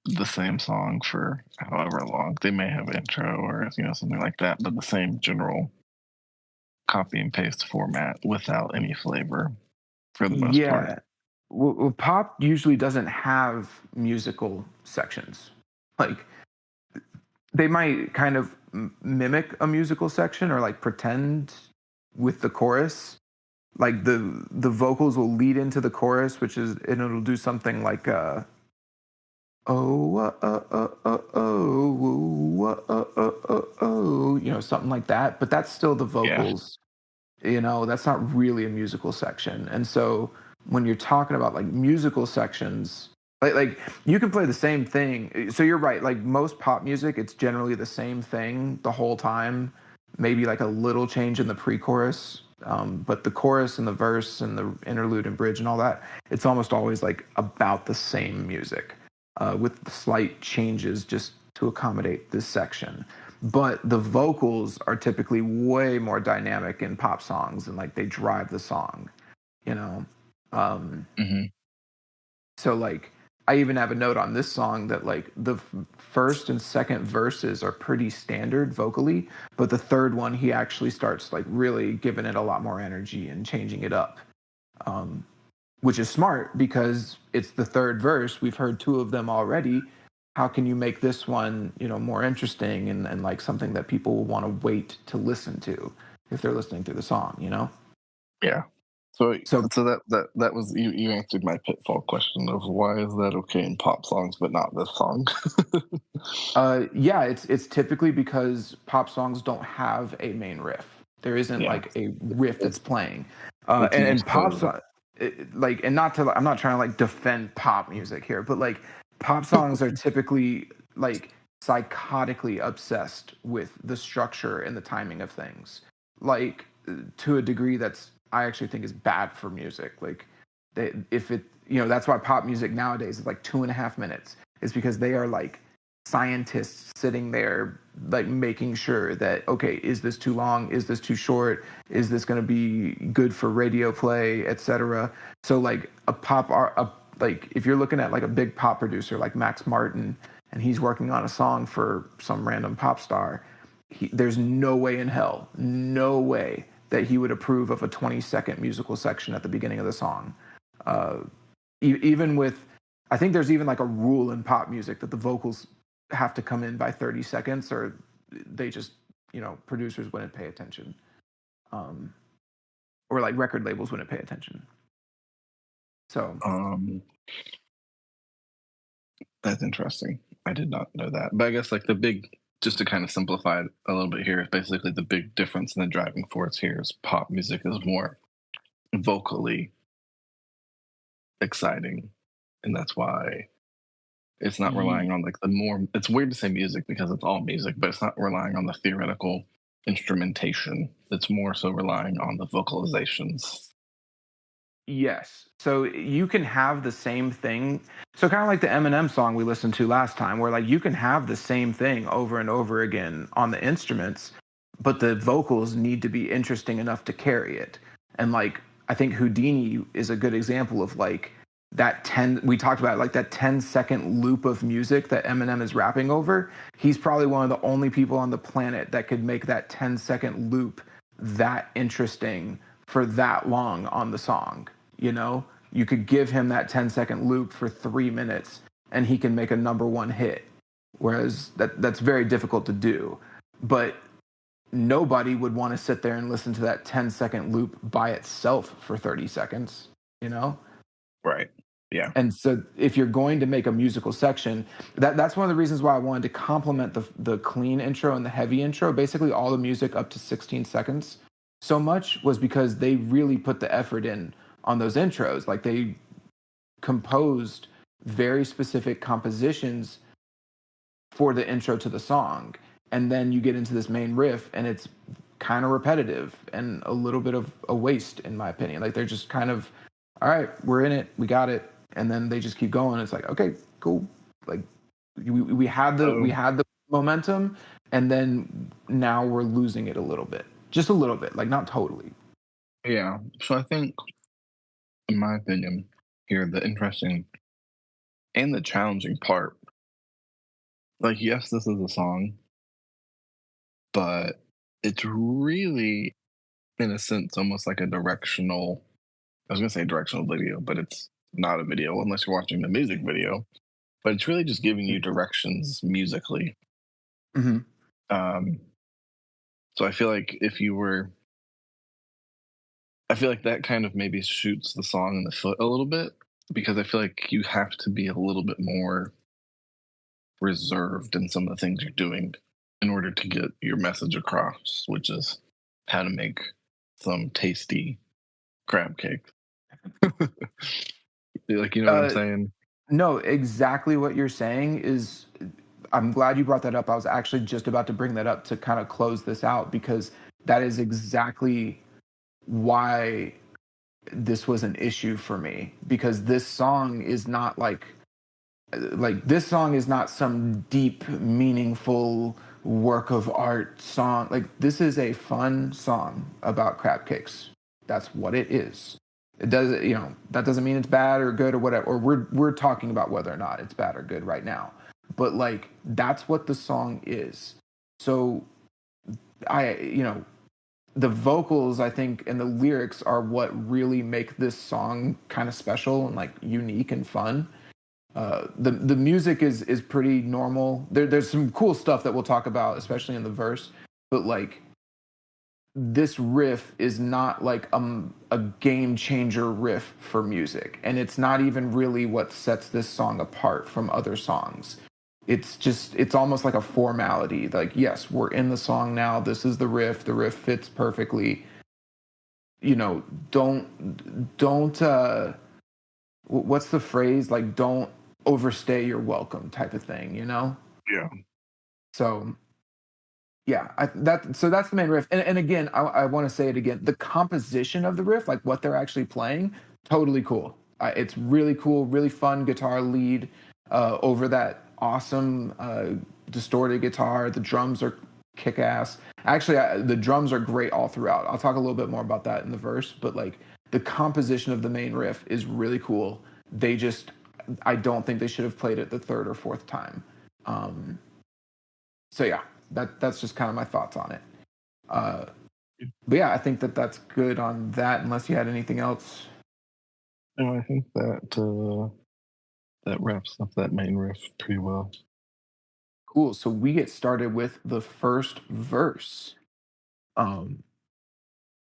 the same song for however long. They may have intro or something like that, but the same general copy and paste format without any flavor for the most part. Yeah. Well, pop usually doesn't have musical sections. Like they might kind of mimic a musical section or like pretend with the chorus. Like the vocals will lead into the chorus, which is, and it'll do something like oh you know, something like that. But that's still the Yeah. vocals. You know, that's not really a musical section. And so when you're talking about like musical sections, like you can play the same thing. So you're right, like most pop music, it's generally the same thing the whole time, maybe like a little change in the pre-chorus, but the chorus and the verse and the interlude and bridge and all that, it's almost always like about the same music, with slight changes just to accommodate this section. But the vocals are typically way more dynamic in pop songs, and like they drive the song, you know. um Hmm. so like I even have a note on this song that like the first and second verses are pretty standard vocally, but the third one he actually starts like really giving it a lot more energy and changing it up, um which is smart because it's the third verse. We've heard two of them already. How can you make this one, you know, more interesting, and like something that people will want to wait to listen to if they're listening to the song, you know? Yeah. So So that was you answered my pitfall question of why is that okay in pop songs but not this song? yeah, it's typically because pop songs don't have a main riff. There isn't Yeah. like a riff that's It's playing, it's and used pop to song, like, and not to, I'm not trying to like defend pop music here, but like pop songs are typically like psychotically obsessed with the structure and the timing of things, like to a degree that's I actually think is bad for music. Like, if it, you know, that's why pop music nowadays is like 2.5 minutes. Is because they are like scientists sitting there like making sure that, okay, is this too long, is this too short, is this going to be good for radio play, etc. So like like if you're looking at like a big pop producer like Max Martin, and he's working on a song for some random pop star, there's no way in hell, no way that he would approve of a 20-second musical section at the beginning of the song. Uh, even with, I think there's even like a rule in pop music that the vocals have to come in by 30 seconds, or they just, producers wouldn't pay attention, um, or like record labels wouldn't pay attention. So Um, that's interesting. I did not know that. But I guess like the big, just to kind of simplify it a little bit here, is basically the big difference in the driving force here is pop music is more vocally exciting, and that's why it's not relying on like the more. It's weird to say music because it's all music, but it's not relying on the theoretical instrumentation. It's more so relying on the vocalizations. yes. So you can have the same thing. So kind of like the Eminem song we listened to last time, where like you can have the same thing over and over again on the instruments, but the vocals need to be interesting enough to carry it. And like I think Houdini is a good example of like that 10, we talked about like that 10-second loop of music that Eminem is rapping over. He's probably one of the only people on the planet that could make that 10-second loop that interesting for that long on the song. You could give him that 10-second loop for 3 minutes and he can make a number one hit. Whereas that's very difficult to do. But nobody would want to sit there and listen to that 10-second loop by itself for 30 seconds, you know? Right. Yeah. And so if you're going to make a musical section, that's one of the reasons why I wanted to complement the clean intro and the heavy intro, basically all the music up to 16 seconds so much, was because they really put the effort in on those intros. Like they composed very specific compositions for the intro to the song. And then you get into this main riff and it's kind of repetitive and a little bit of a waste, in my opinion. Like they're just kind of, all right, we're in it, we got it. And then they just keep going. It's like, okay, cool. Like we had the momentum, and then now we're losing it a little bit, just a little bit, like not totally. Yeah. So I think, in my opinion, here the interesting and the challenging part, like, yes, this is a song, but it's really, in a sense, almost like a directional. I was gonna say directional video, but it's not a video unless you're watching the music video. But it's really just giving you directions musically. Mm-hmm. Um, so I feel like that kind of maybe shoots the song in the foot a little bit because I feel like you have to be a little bit more reserved in some of the things you're doing in order to get your message across, which is how to make some tasty crab cakes. Like, you know what I'm Uh, saying? no, exactly what you're saying is. I'm glad you brought that up. I was actually just about to bring that up to kind of close this out, because that is exactly why this was an issue for me, because this song is not like this song is not some deep meaningful work of art song. Like this is a fun song about crab cakes. That's what it is. It does, that doesn't mean it's bad or good or whatever, or we're talking about whether or not it's bad or good right now, but like that's what the song is. So the vocals, I think, and the lyrics are what really make this song kind of special and like unique and fun. The music is pretty normal. There's some cool stuff that we'll talk about, especially in the verse. But like this riff is not like a game changer riff for music, and it's not even really what sets this song apart from other songs. It's almost like a formality. Like, yes, we're in the song now. This is the riff. The riff fits perfectly. You know, don't what's the phrase? Like, don't overstay your welcome type of thing, you know? Yeah. So yeah, so that's the main riff. And again, I want to say it again. The composition of the riff, like what they're actually playing, totally cool. It's really cool, really fun guitar lead over that awesome distorted guitar. The drums are kick ass. Actually, the drums are great all throughout. I'll talk a little bit more about that in the verse, but like the composition of the main riff is really cool. They just, I don't think they should have played it the third or fourth time. So yeah, that's just kind of my thoughts on it. But yeah, I think that that's good on that. Unless you had anything else. No, I think that that wraps up that main riff pretty well. Cool. So we get started with the first verse. Um,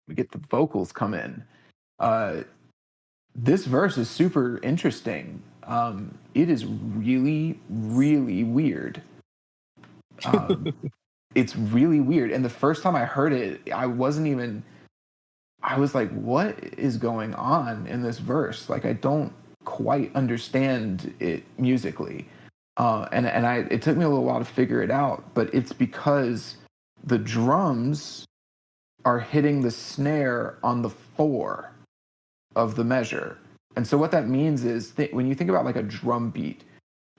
we get the vocals come in. Uh, this verse is super interesting. It is really, really weird. Um, it's really weird. And the first time I heard it, I wasn't even. I was like, "What is going on in this verse?" Like, I don't quite understand it musically. It took me a little while to figure it out, but it's because the drums are hitting the snare on the four of the measure. And so what that means is when you think about like a drum beat,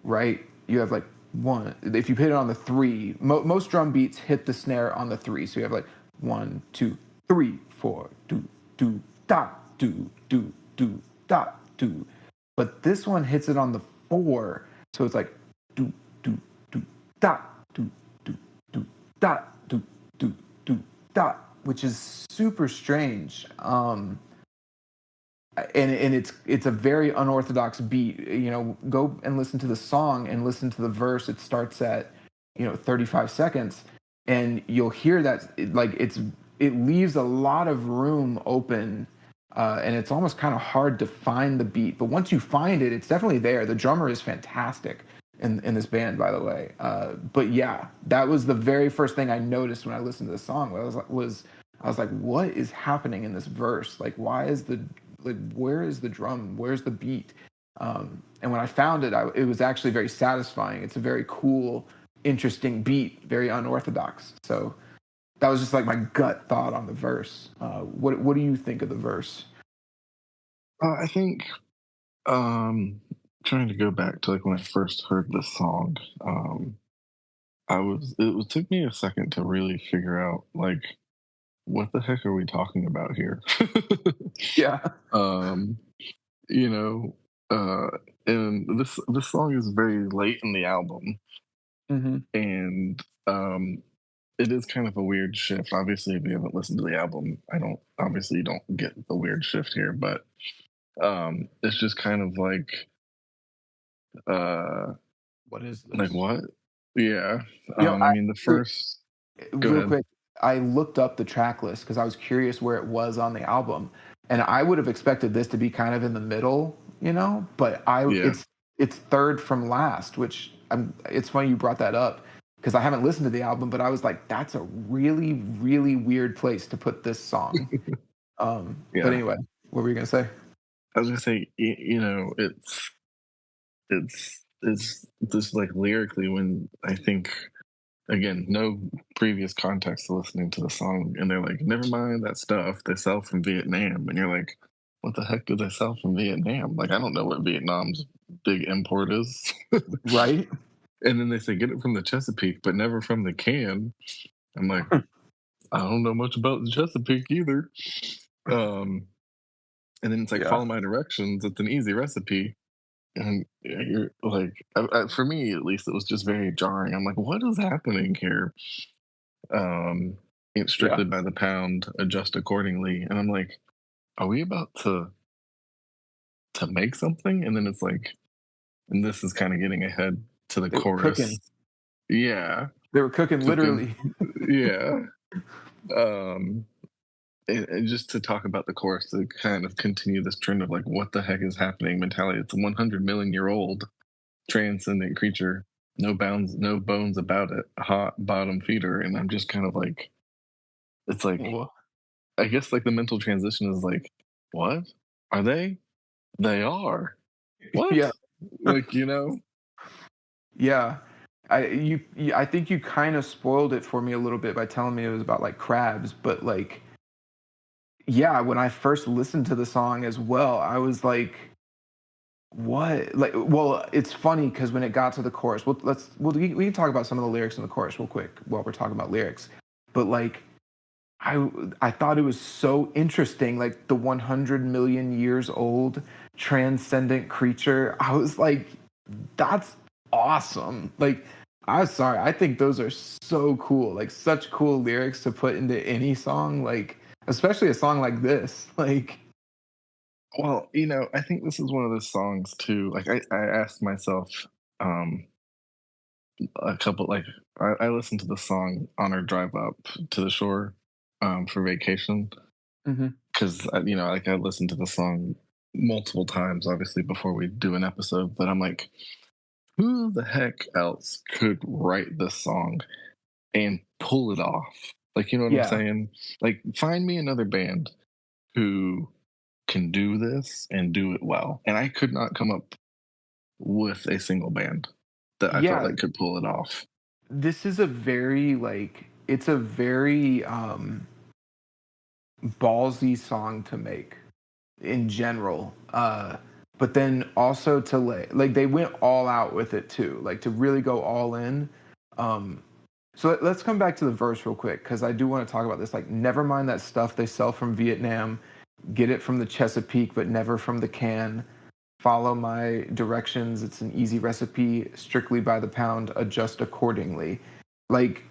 right? You have like one. If you hit it on the three, most drum beats hit the snare on the three. So you have like one, two, three, four, do, do, dot, do, dot, do. But this one hits it on the four. So it's like do, do, do, dot, do, dot, do, dot, which is super strange. And it's a very unorthodox beat. You know, go and listen to the song and listen to the verse. It starts at 35 seconds, and you'll hear that it leaves a lot of room open, and it's almost kind of hard to find the beat. But once you find it, it's definitely there. The drummer is fantastic in this band, by the way. But yeah, that was the very first thing I noticed when I listened to the song. I was like, what is happening in this verse? Like, where is the drum? Where's the beat? And when I found it, it was actually very satisfying. It's a very cool, interesting beat, very unorthodox. So that was just like my gut thought on the verse. What do you think of the verse? I think trying to go back to like when I first heard the song, took me a second to really figure out like what the heck are we talking about here? Yeah. um, you know, and this song is very late in the album, Hmm. and it is kind of a weird shift. Obviously, if you haven't listened to the album, I don't obviously you don't get the weird shift here, but it's just kind of uh What is like this? what? Yeah. I I mean the first go real ahead. quick, I looked up the track list because I was curious where it was on the album, and I would have expected this to be kind of in the middle, But Yeah. it's third from last, which it's funny you brought that up because I haven't listened to the album, but I was like, that's a really really weird place to put this song. But Yeah. anyway, what were you gonna say? I was gonna say, it's just like lyrically when I think again, no previous context to listening to the song, and they're like, never mind that stuff they sell from Vietnam, and you're like, what the heck do they sell from Vietnam? Like, I don't know what Vietnam's big import is. Right? And then they say get it from the Chesapeake, but never from the can. I'm like, I don't know much about the Chesapeake either. Um, and then it's like Yeah. follow my directions. It's an easy recipe. And you're like, for me at least, it was just very jarring. I'm like, what is happening here? Um, it's Yeah. strictly by the pound, adjust accordingly. And I'm like, are we about to make something? And then it's like, and this is kind of getting ahead to the They were chorus. cooking. Yeah, They were cooking cooking. literally. Yeah. Um, and just to talk about the chorus to kind of continue this trend of like, what the heck is happening mentality. It's a 100 million year old transcendent creature. No bounds, no bones about it. Hot bottom feeder. And I'm just kind of like, it's like, Wha- I guess like the mental transition is like, what are they? They are. yeah. What? Like, Yeah. I think you kind of spoiled it for me a little bit by telling me it was about like crabs, but like yeah, when I first listened to the song as well, I was like, what? Like, well, it's funny because when it got to the chorus, we can talk about some of the lyrics in the chorus real quick while we're talking about lyrics. But like I thought it was so interesting, like the 100 million years old transcendent creature. I was like, that's awesome. Like I'm sorry. I think those are so cool. Like such cool lyrics to put into any song, like especially a song like this. Like, Well, I think this is one of those songs too. Like I asked myself um a couple like I listened to the song on our drive up to the shore for vacation mhm. because like I listened to the song multiple times obviously before we do an episode, but I'm like, who the heck else could write this song and pull it off? Like, you know what I'm Yeah. saying? Like, find me another band who can do this and do it well. And I could not come up with a single band that I felt Yeah. like could pull it off. This is a very like it's a very ballsy song to make in general. But then also to like they went all out with it too, like to really go all in. Um, so let's come back to the verse real quick because I do want to talk about this. Like, never mind that stuff they sell from Vietnam, get it from the Chesapeake, but never from the can. Follow my directions. It's an easy recipe, strictly by the pound, adjust accordingly. Like,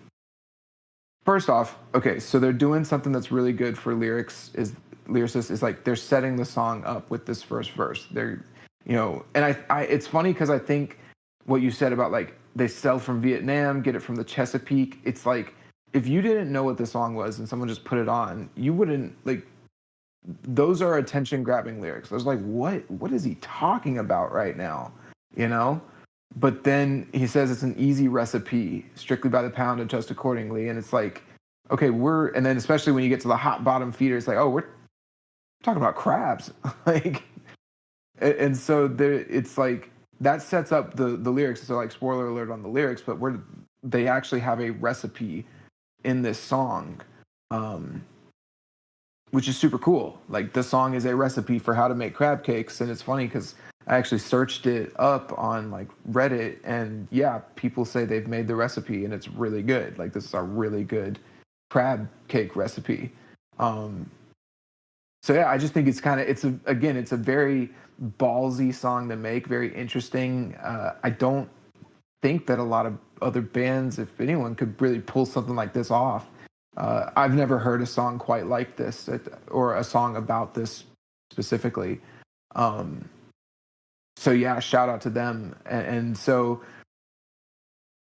first off, okay, so they're doing something that's really good for lyricists is like they're setting the song up with this first verse. And I it's funny because I think what you said about like they sell from Vietnam, get it from the Chesapeake. It's like if you didn't know what the song was and someone just put it on, you wouldn't like those are attention grabbing lyrics. I was like, what is he talking about right now? You know? But then he says it's an easy recipe, strictly by the pound, adjust accordingly. And it's like, okay, and then especially when you get to the hot bottom feeder, it's like, oh, we're talking about crabs. Like, and so it's like, that sets up the lyrics. So like, spoiler alert on the lyrics, but they actually have a recipe in this song. Um, which is super cool. Like the song is a recipe for how to make crab cakes, and it's funny because I actually searched it up on like Reddit, and yeah, people say they've made the recipe and it's really good. Like this is a really good crab cake recipe. Um, so yeah, I just think it's a very ballsy song to make, very interesting. I don't think that a lot of other bands, if anyone, could really pull something like this off. I've never heard a song quite like this, or a song about this specifically. Um, so yeah, shout out to them. And so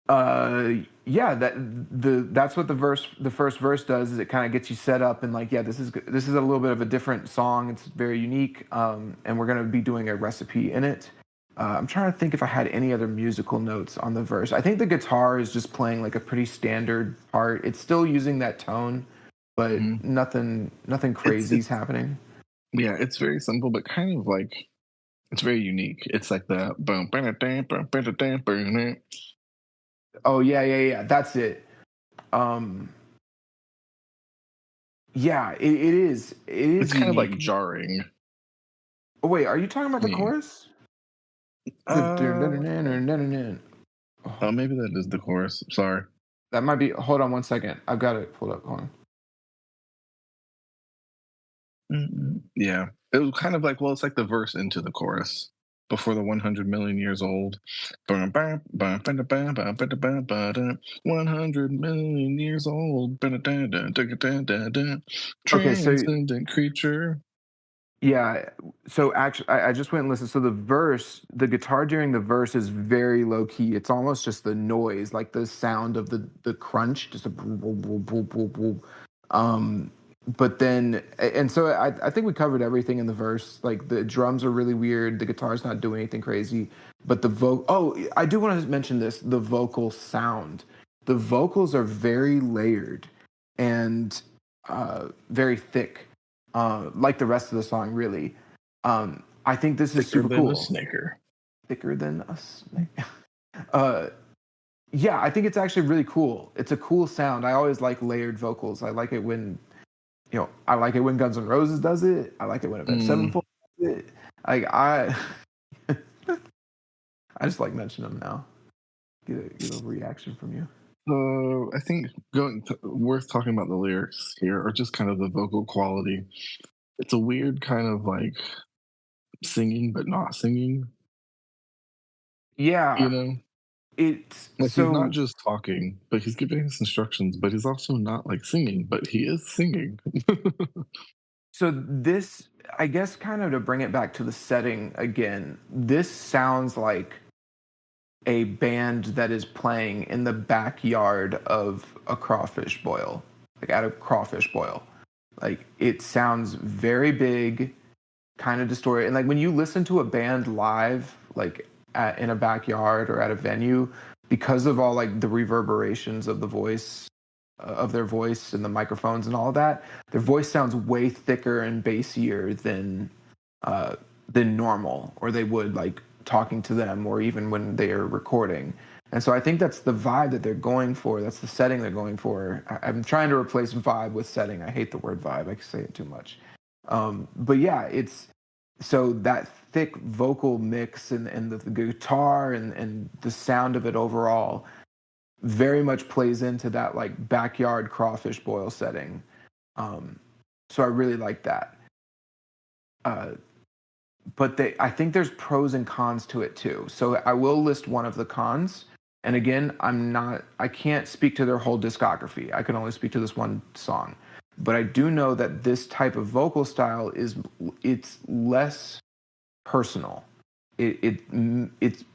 yeah, that's what the first verse does is it kind of gets you set up and like yeah, this is a little bit of a different song. It's very unique, and we're gonna be doing a recipe in it. I'm trying to think if I had any other musical notes on the verse. I think the guitar is just playing like a pretty standard part. It's still using that tone, but Mhm. nothing crazy is It's happening. yeah, it's very simple, but kind of like it's very unique. It's like the boom, Oh yeah, yeah, yeah. That's it. Um, yeah, it is. It it's is kind of like unique. jarring. Oh wait, are you talking about to the me. chorus? Uh, Oh, oh, maybe that is the chorus. Sorry. that might be. Hold on one second. I've got it pulled up. Hold on. Yeah, it was kind of like well, it's like the verse into the chorus before the 100 million years old. 100 million years old. Okay, so Transcendent creature. yeah, so actually, I just went and listened. So the guitar during the verse is very low key. It's almost just the noise, like the sound of the crunch, just a boom, boom, boom, boom, boom, boom. Um, but then, and so I think we covered everything in the verse. Like the drums are really weird. The guitar's not doing anything crazy, but the vocal. Oh, I do want to mention this: the vocal sound. The vocals are very layered and very thick, like the rest of the song, really. I think this is Thicker super than a cool. snicker. Thicker than a snake. uh, yeah, I think it's actually really cool. It's a cool sound. I always like layered vocals. I like it when I like it when Guns N' Roses does it. I like it when Avenged Mm, Sevenfold does it. Like I just like mentioning them now. Get a reaction from you. so I think worth talking about the lyrics here, or just kind of the vocal quality. It's a weird kind of like singing, but not singing. You Yeah, know? It's Like, he's not so just talking, but he's giving us instructions, but he's also not, like, singing, but he is singing. so this I guess kind of to bring it back to the setting again, this sounds like a band that is playing in the backyard of a crawfish boil, like at a crawfish boil. Like it sounds very big, kind of distorted. And like when you listen to a band live, like in a backyard or at a venue, because of all like the reverberations of the voice, of their voice and the microphones and all of that, their voice sounds way thicker and bassier uh, than normal, or they would like talking to them, or even when they are recording. And so I think that's the vibe that they're going for. That's the setting they're going for. I'm trying to replace vibe with setting. I hate the word vibe. I say it too much. But yeah, it's so that thick vocal mix and the guitar and the sound of it overall very much plays into that like backyard crawfish boil setting. Um, so I really like that. Uh, but I think there's pros and cons to it too. So I will list one of the cons. And again, I can't speak to their whole discography. I can only speak to this one song. But I do know that this type of vocal style it's less personal. It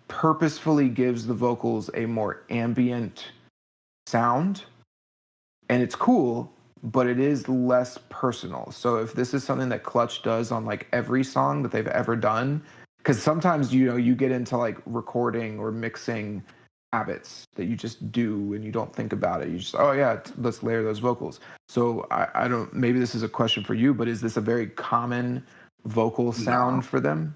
purposefully gives the vocals a more ambient sound, and it's cool, but it is less personal. So if this is something that Clutch does on like every song that they've ever done, because sometimes you get into like recording or mixing habits that you just do and you don't think about it. You just, oh yeah, let's layer those vocals. So I don't, maybe this is a question for you, but is this a very common vocal Nah, sound for them?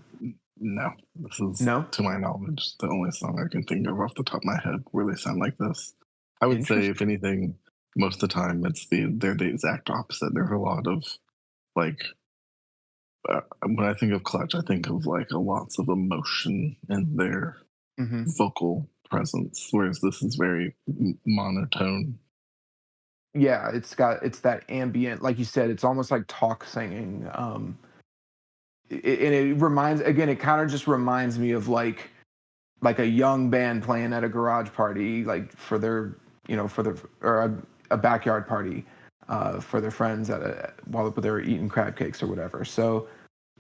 no. This is, No? to my knowledge, the only song I can think of off the top of my head where they sound like this. I would say, if Interesting. anything, most of the time they're the exact opposite. There's a lot of like when I think of Clutch, I think of like a lots of emotion in their Hmm. vocal presence, whereas this is very monotone. Yeah, it's that ambient, like you said, it's almost like talk singing. And it reminds again, it kind of just reminds me of like a young band playing at a garage party, like for their for their or a backyard party for their friends while they were eating crab cakes or whatever. So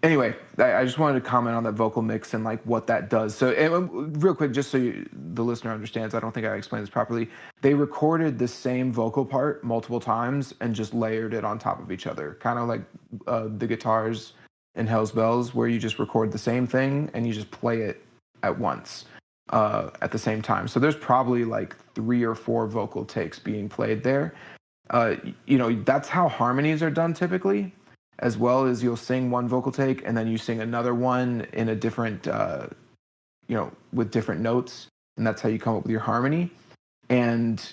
anyway, I just wanted to comment on that vocal mix and like what that does. So, and real quick, just so the listener understands, I don't think I explained this properly. They recorded the same vocal part multiple times and just layered it on top of each other, kind of like the guitars in Hell's Bells, where you just record the same thing and you just play it at once at the same time. So there's probably like 3 or 4 vocal takes being played there. uh, that's how harmonies are done typically, as well as you'll sing one vocal take and then you sing another one in a different, with different notes, and that's how you come up with your harmony. And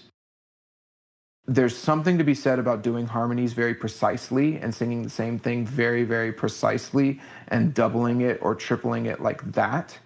there's something to be said about doing harmonies very precisely and singing the same thing very, very precisely and doubling it or tripling it like that.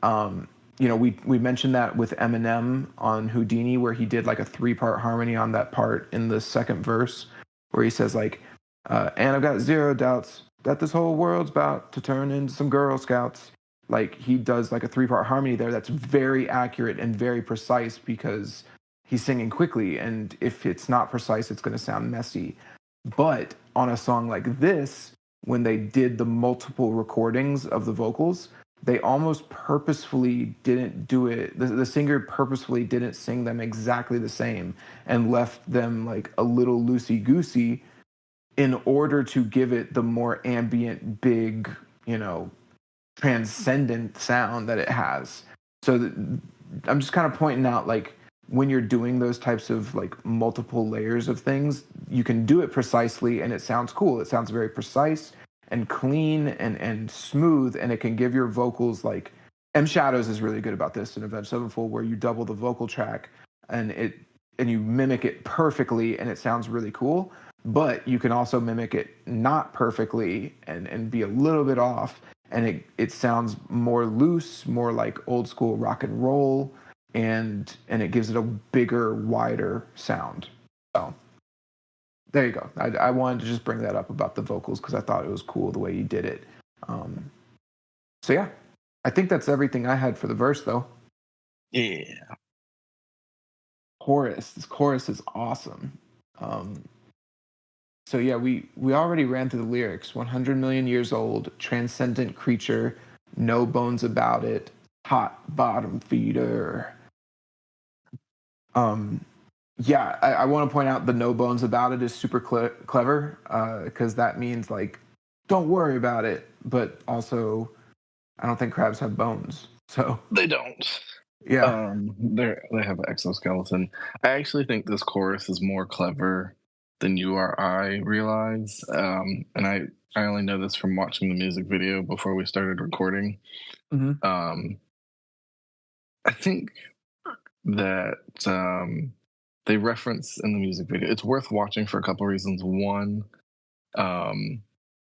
Um, we mentioned that with Eminem on Houdini, where he did like a 3-part harmony on that part in the second verse, where he says like, "And I've got zero doubts that this whole world's about to turn into some Girl Scouts." Like he does like a 3-part harmony there that's very accurate and very precise because he's singing quickly, and if it's not precise, it's going to sound messy. But on a song like this, when they did the multiple recordings of the vocals, they almost purposefully didn't do it. The singer purposefully didn't sing them exactly the same and left them like a little loosey goosey in order to give it the more ambient, big, you know, transcendent sound that it has. So I'm just kind of pointing out like when you're doing those types of like multiple layers of things, you can do it precisely and it sounds cool. It sounds very precise and clean and smooth, and it can give your vocals like M Shadows is really good about this in Avenged Sevenfold, where you double the vocal track and you mimic it perfectly and it sounds really cool. But you can also mimic it not perfectly and be a little bit off, and it sounds more loose, more like old school rock and roll, and it gives it a bigger, wider sound. So there you go. I wanted to just bring that up about the vocals because I thought it was cool the way you did it. Um, so yeah, I think that's everything I had for the verse, though. Yeah. chorus. This chorus is awesome. Um, so yeah, we already ran through the lyrics. 100 million years old, transcendent creature, no bones about it, hot bottom feeder. Um, yeah, I want to point out the no bones about it is super clever because that means like don't worry about it, but also I don't think crabs have bones. So They don't. yeah. They have an exoskeleton. I actually think this chorus is more clever than you or I realize. And I only know this from watching the music video before we started recording. Hmm. Um, I think that they reference in the music video. It's worth watching for a couple reasons. One, um,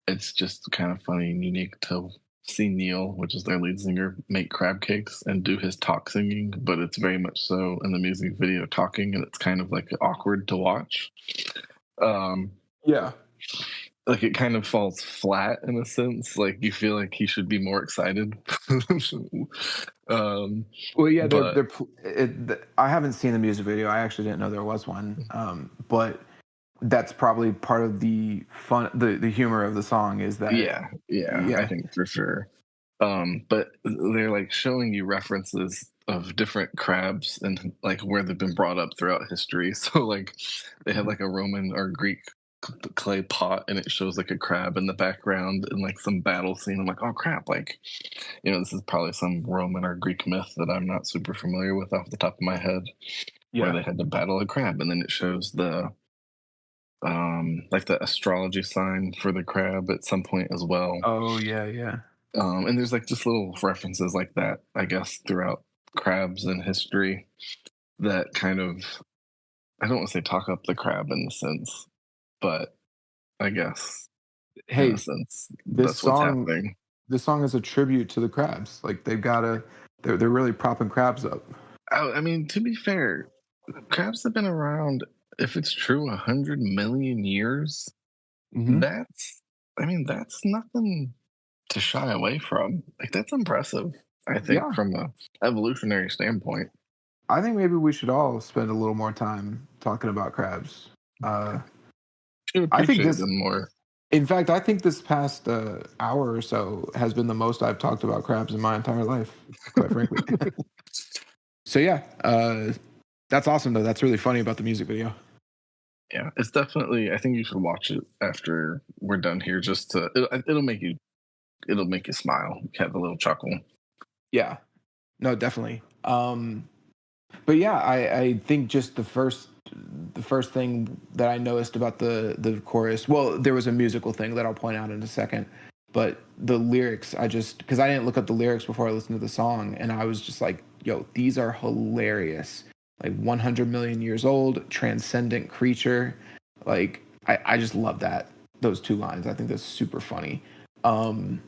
it's just kind of funny and unique to see Neil, which is their lead singer, make crab cakes and do his talk singing, but it's very much so in the music video talking, and it's kind of like awkward to watch. Um, Yeah. like it kind of falls flat in a sense. Like you feel like he should be more excited. um, Well, yeah, but I haven't seen the music video. I actually didn't know there was one. But that's probably part of the fun, the humor of the song is that, yeah, I yeah. think for sure. But they're like showing you references of different crabs and like where they've been brought up throughout history. So like they have Mhm. like a Roman or Greek clay pot and it shows like a crab in the background and like some battle scene. I'm like, oh crap, like this is probably some Roman or Greek myth that I'm not super familiar with off the top of my head where Yeah. they had to battle a crab and then it shows the like the astrology sign for the crab at some point as well. Oh, yeah, yeah. And there's like just little references like that, I guess, throughout crabs and history that kind of, I don't want to say talk up the crab in the sense, but I guess in a Hey, sense, this that's what's song happening. this song is a tribute to the crabs. Like they're really propping crabs up. I mean, to be fair, crabs have been around, if it's true, 100 million years. Hmm. That's, I mean, that's nothing to shy away from. Like, that's impressive, I think, Yeah. from a evolutionary standpoint. I think maybe we should all spend a little more time talking about crabs. Uh, Should I think appreciate this, them more. in fact, I think this past hour or so has been the most I've talked about crabs in my entire life, quite frankly. So yeah, that's awesome though. That's really funny about the music video. Yeah, it's definitely. I think you should watch it after we're done here. Just to, it'll make you smile, have a little chuckle. Yeah, no, definitely. But yeah, I think just the first thing that I noticed about the chorus. Well, there was a musical thing that I'll point out in a second, but the lyrics, I just because I didn't look up the lyrics before I listened to the song, and I was just like, "Yo, these are hilarious!" Like 100 million years old, transcendent creature. Like I just love that those two lines. I think that's super funny. Um,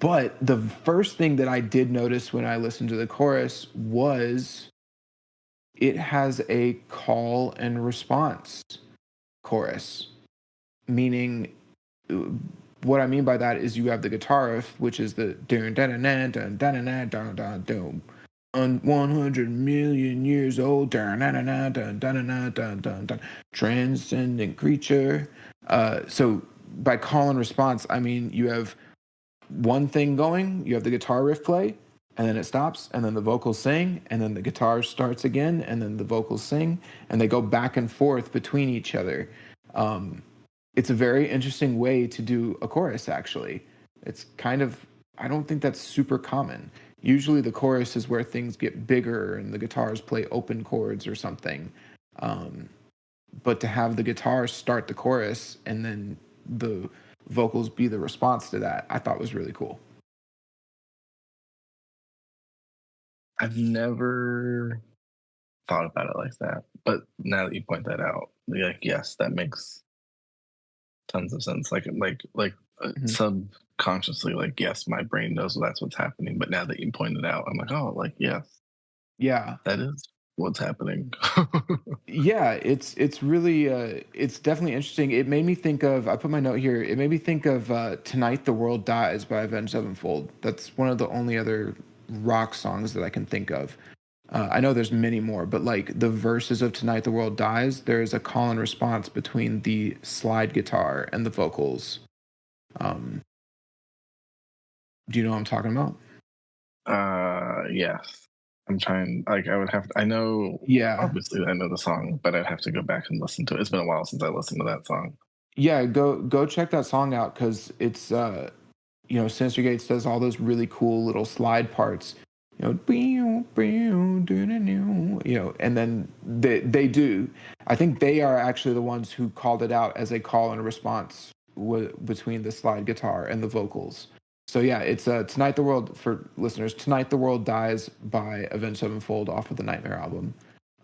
but the first thing that I did notice when I listened to the chorus was it has a call and response chorus, meaning uh, what I mean by that is you have the guitar riff, which is the dun dun dun dun dun dun dun dun dun. On 100 million years old, dun dun dun dun dun dun dun dun dun, transcendent creature. So by call and response, I mean you have one thing going, you have the guitar riff play, and then it stops, and then the vocals sing, and then the guitar starts again, and then the vocals sing, and they go back and forth between each other. Um, it's a very interesting way to do a chorus, actually. It's kind of, I don't think that's super common. Usually the chorus is where things get bigger and the guitars play open chords or something. Um, but to have the guitar start the chorus and then the vocals be the response to that, I thought was really cool. I've never thought about it like that, but now that you point that out, like yes, that makes tons of sense. Mhm. Subconsciously, like yes, my brain knows that's what's happening. But now that you pointed out, I'm like, oh, like yes, Yeah. that is what's happening. Yeah, it's really it's definitely interesting. It made me think of I put my note here. It made me think of Tonight the World Dies by Avenged Sevenfold. That's one of the only other rock songs that I can think of. I know there's many more, but like the verses of "Tonight the World Dies," there is a call and response between the slide guitar and the vocals. Um, do you know what I'm talking about? Yes. I'm trying. Like, I would have. I know. Yeah, Obviously, I know the song, but I'd have to go back and listen to it. It's been a while since I listened to that song. yeah. Go check that song out because it's Sinister Gates does all those really cool little slide parts. And then they do. I think they are actually the ones who called it out as a call and response between the slide guitar and the vocals. So yeah, it's "Tonight the World" for listeners. "Tonight the World Dies" by Avenged Sevenfold off of the Nightmare album.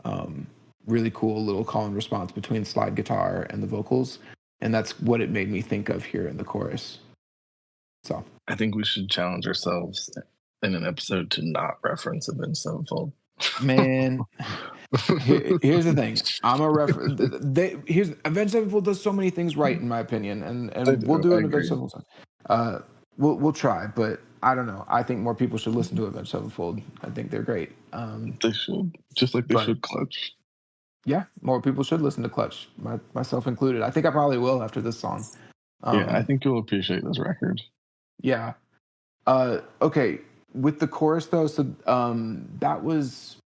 Um, Really cool little call and response between slide guitar and the vocals, and that's what it made me think of here in the chorus. So. I think we should challenge ourselves in an episode to not reference Avenged Sevenfold. Man, here's the thing. I'm a here's Avenged Sevenfold does so many things right in my opinion, I and we'll do. do I an Avenged agree. Sevenfold song. We'll try, but I don't know. I think more people should listen to Avenged Sevenfold. I think they're great. They should, just like they But should Clutch. yeah, more people should listen to Clutch, myself included. I think I probably will after this song. Yeah, I Um, think you'll appreciate this record. yeah. Okay. With the chorus though, so that was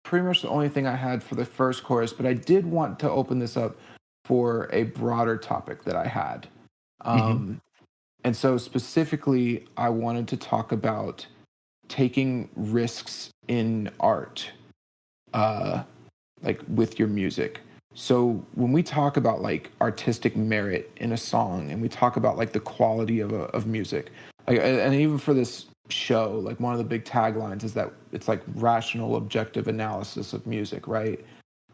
pretty much the only thing I had for the first chorus, but I did want to open this up for a broader topic that I had. Hmm. Um, and so specifically, I wanted to talk about taking risks in art, uh, like with your music. So when we talk about like artistic merit in a song, and we talk about like the quality of music, like, and even for this show, like one of the big taglines is that it's like rational, objective analysis of music, right?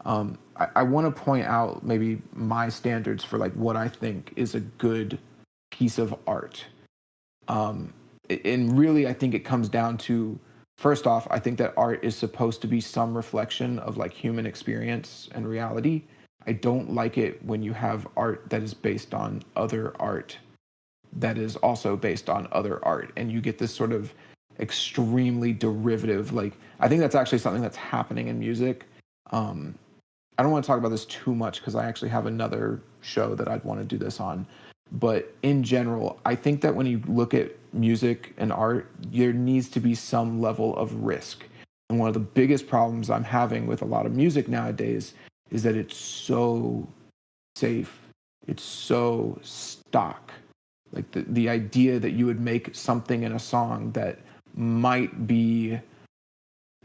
I want to point out maybe my standards for like what I think is a good piece of art. And really, I think it comes down to, first off, I think that art is supposed to be some reflection of like human experience and reality. I don't like it when you have art that is based on other art that is also based on other art, and you get this sort of extremely derivative, like, I think that's actually something that's happening in music. um I don't want to talk about this too much because I actually have another show that I'd want to do this on. But in general, I think that when you look at music and art, there needs to be some level of risk. And one of the biggest problems I'm having with a lot of music nowadays is that it's so safe, it's so stock. Like the idea that you would make something in a song that might be,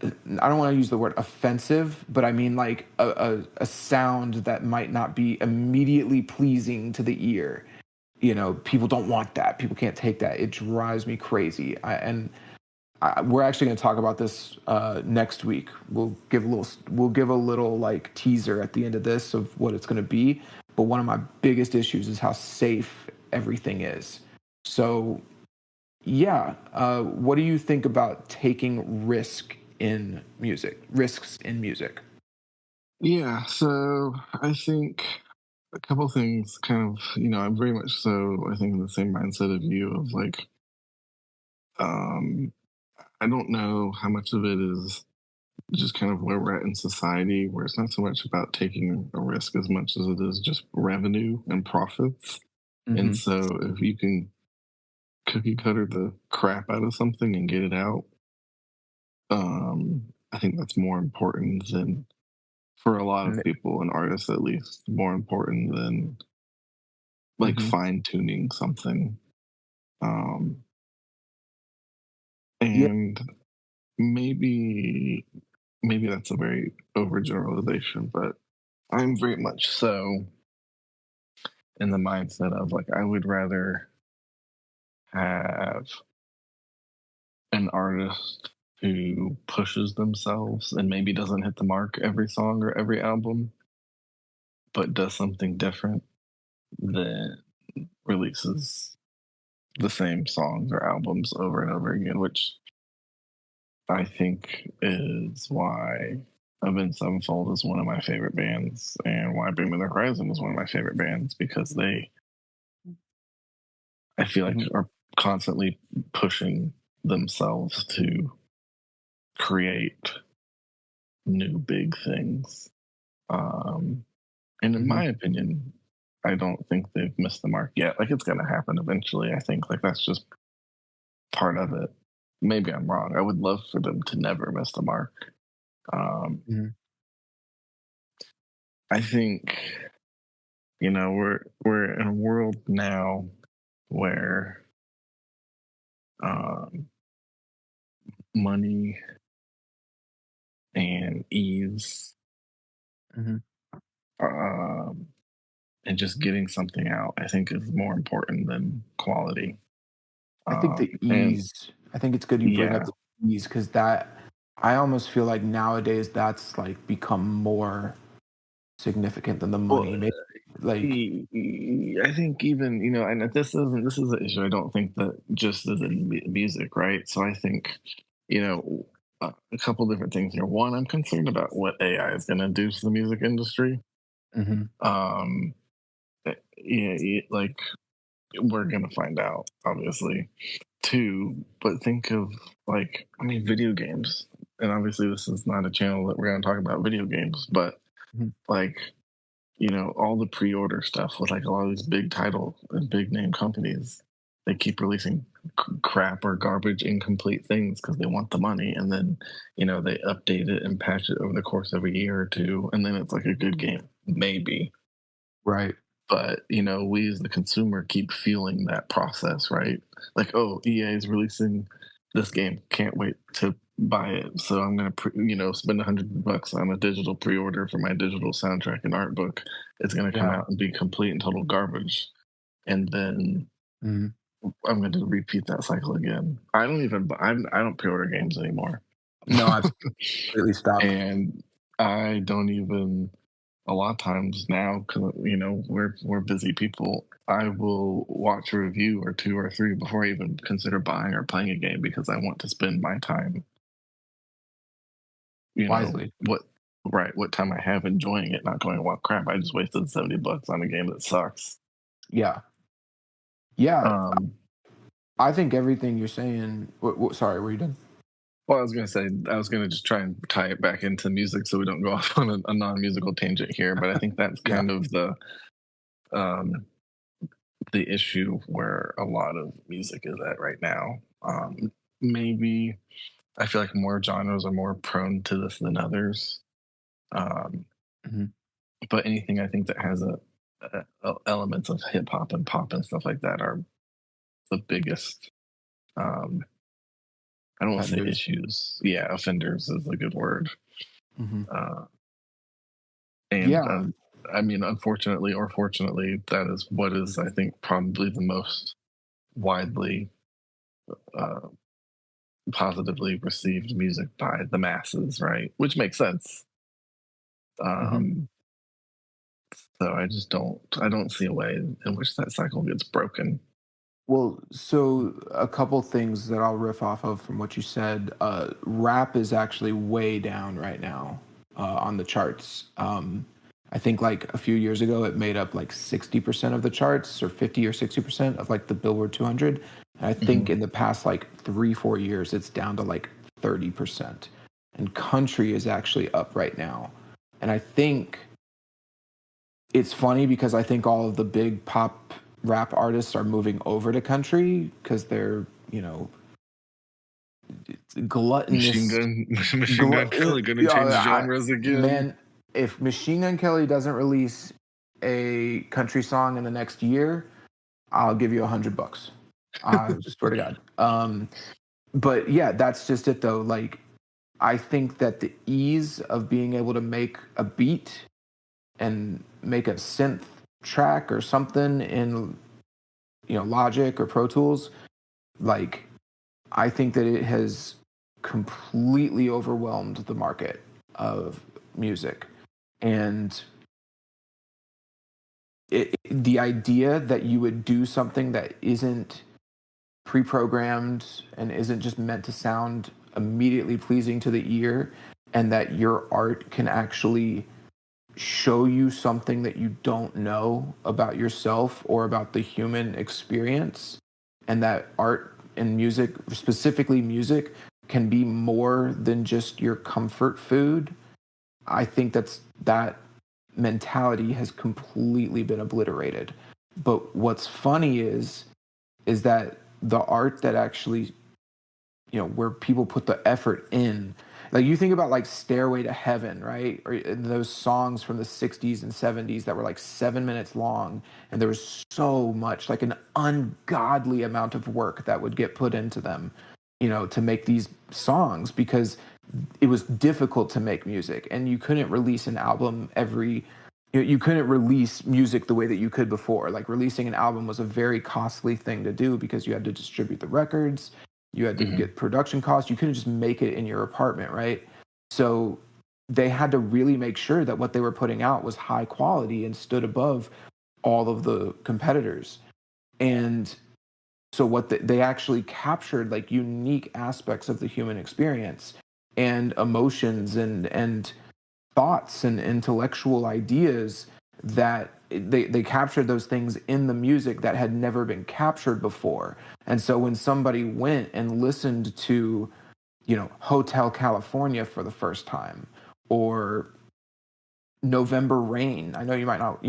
I don't want to use the word offensive, but I mean like a sound that might not be immediately pleasing to the ear. People don't want that. People can't take that. It drives me crazy. We're actually going to talk about this next week. We'll give a little like teaser at the end of this of what it's going to be. But one of my biggest issues is how safe everything is. So yeah, what do you think about taking risks in music? Yeah, so I think a couple things kind of, I'm very much so, I think, in the same mindset of you of like, um, I don't know how much of it is just kind of where we're at in society, where it's not so much about taking a risk as much as it is just revenue and profits. And Hmm. so if you can cookie cutter the crap out of something and get it out, I think that's more important than, for a lot of people and artists at least, more important than like Hmm. fine tuning something. Um, Yeah. and maybe maybe that's a very overgeneralization, but I'm very much so in the mindset of like I would rather have an artist who pushes themselves and maybe doesn't hit the mark every song or every album, but does something different than releases the same songs or albums over and over again, which I think is why Avenged Sevenfold is one of my favorite bands, and why Bring Me the Horizon is one of my favorite bands, because they, I feel like, Hmm. are constantly pushing themselves to create new big things. And in Mhm. my opinion, I don't think they've missed the mark yet. Like it's going to happen eventually. I think like that's just part of it. Maybe I'm wrong. I would love for them to never miss the mark. Um, Mhm. I think we're in a world now where um, money and ease Mhm. um, and just getting something out, I think, is more important than quality. I think the And ease I think it's good you bring up yeah, the ease because that I almost feel like nowadays that's, like, become more significant than the well, money. Like I think even and this is an issue. I don't think that just as in music, right? So I think you know a couple different things here. One, I'm concerned about what AI is going to do to the music industry. Mhm. Um, like we're gonna find out, obviously. Two, but think of like I mean, video games, and obviously this is not a channel that we're gonna talk about video games, but Mhm. like all the pre-order stuff with like a lot of these big title and big name companies, they keep releasing crap or garbage, incomplete things because they want the money, and then they update it and patch it over the course of a year or two, and then it's like a good game, maybe. Right. But we as the consumer keep feeling that process, right? Like, oh, EA is releasing this game, can't wait to buy it, so I'm gonna spend $100 on a digital pre-order for my digital soundtrack and art book. It's gonna come Yeah. out and be complete and total garbage, and then Mhm. I'm gonna repeat that cycle again. I don't pre-order games anymore. No, I've completely stopped. And I don't even a lot of times now, because we're busy people, I will watch a review or two or three before I even consider buying or playing a game because I want to spend my time, Wisely. what what time I have enjoying it, not going, well, crap, I just wasted $70 on a game that sucks. Yeah. Yeah, Um, I think everything you're saying sorry, were you done? well, I was gonna say I was gonna just try and tie it back into music so we don't go off on a non-musical tangent here, but I think that's Yeah. kind of um, the issue where a lot of music is at right now. Maybe I feel like more genres are more prone to this than others. Um, Mhm. but anything I think that has elements of hip hop and pop and stuff like that are the biggest. Um, I don't want to say Offenders. issues. Yeah, offenders is a good word. Mhm. Uh, and Yeah. I mean, unfortunately or fortunately, that is what is I think probably the most widely uh, positively received music by the masses, right? Which makes sense. Mhm. Um, so I don't see a way in which that cycle gets broken. Well, so a couple things that I'll riff off of from what you said. Rap is actually way down right now on the charts. I think like a few years ago, it made up like 60% of the charts, or 50 or 60% of like the Billboard 200. And I think Mhm. in the past like 3, 4 years, it's down to like 30%. And country is actually up right now. And I think it's funny because I think all of the big pop rap artists are moving over to country because they're, Machine gluttonous. Gun Machine Gun Kelly gonna Yeah, change genres again. man, if Machine Gun Kelly doesn't release a country song in the next year, I'll give you $100. I swear to God. But yeah, that's just it though. Like, I think that the ease of being able to make a beat and make a synth track or something in Logic or Pro Tools, like I think that it has completely overwhelmed the market of music. And the idea that you would do something that isn't pre-programmed and isn't just meant to sound immediately pleasing to the ear, and that your art can actually show you something that you don't know about yourself or about the human experience, and that art and music, specifically music, can be more than just your comfort food. I think that mentality has completely been obliterated. But what's funny is that the art that actually, where people put the effort in, like you think about like Stairway to Heaven, right? Or those songs from the 60s and 70s that were like 7 minutes long, and there was so much, like an ungodly amount of work that would get put into them, to make these songs, because it was difficult to make music, and you couldn't release an album every you couldn't release music the way that you could before. Like releasing an album was a very costly thing to do because you had to distribute the records, you had to Hmm. get production costs. You couldn't just make it in your apartment, right? So they had to really make sure that what they were putting out was high quality and stood above all of the competitors. And so they actually captured like unique aspects of the human experience and emotions and thoughts and intellectual ideas, that they captured those things in the music that had never been captured before. And so when somebody went and listened to, Hotel California for the first time, or November Rain. I know you might not,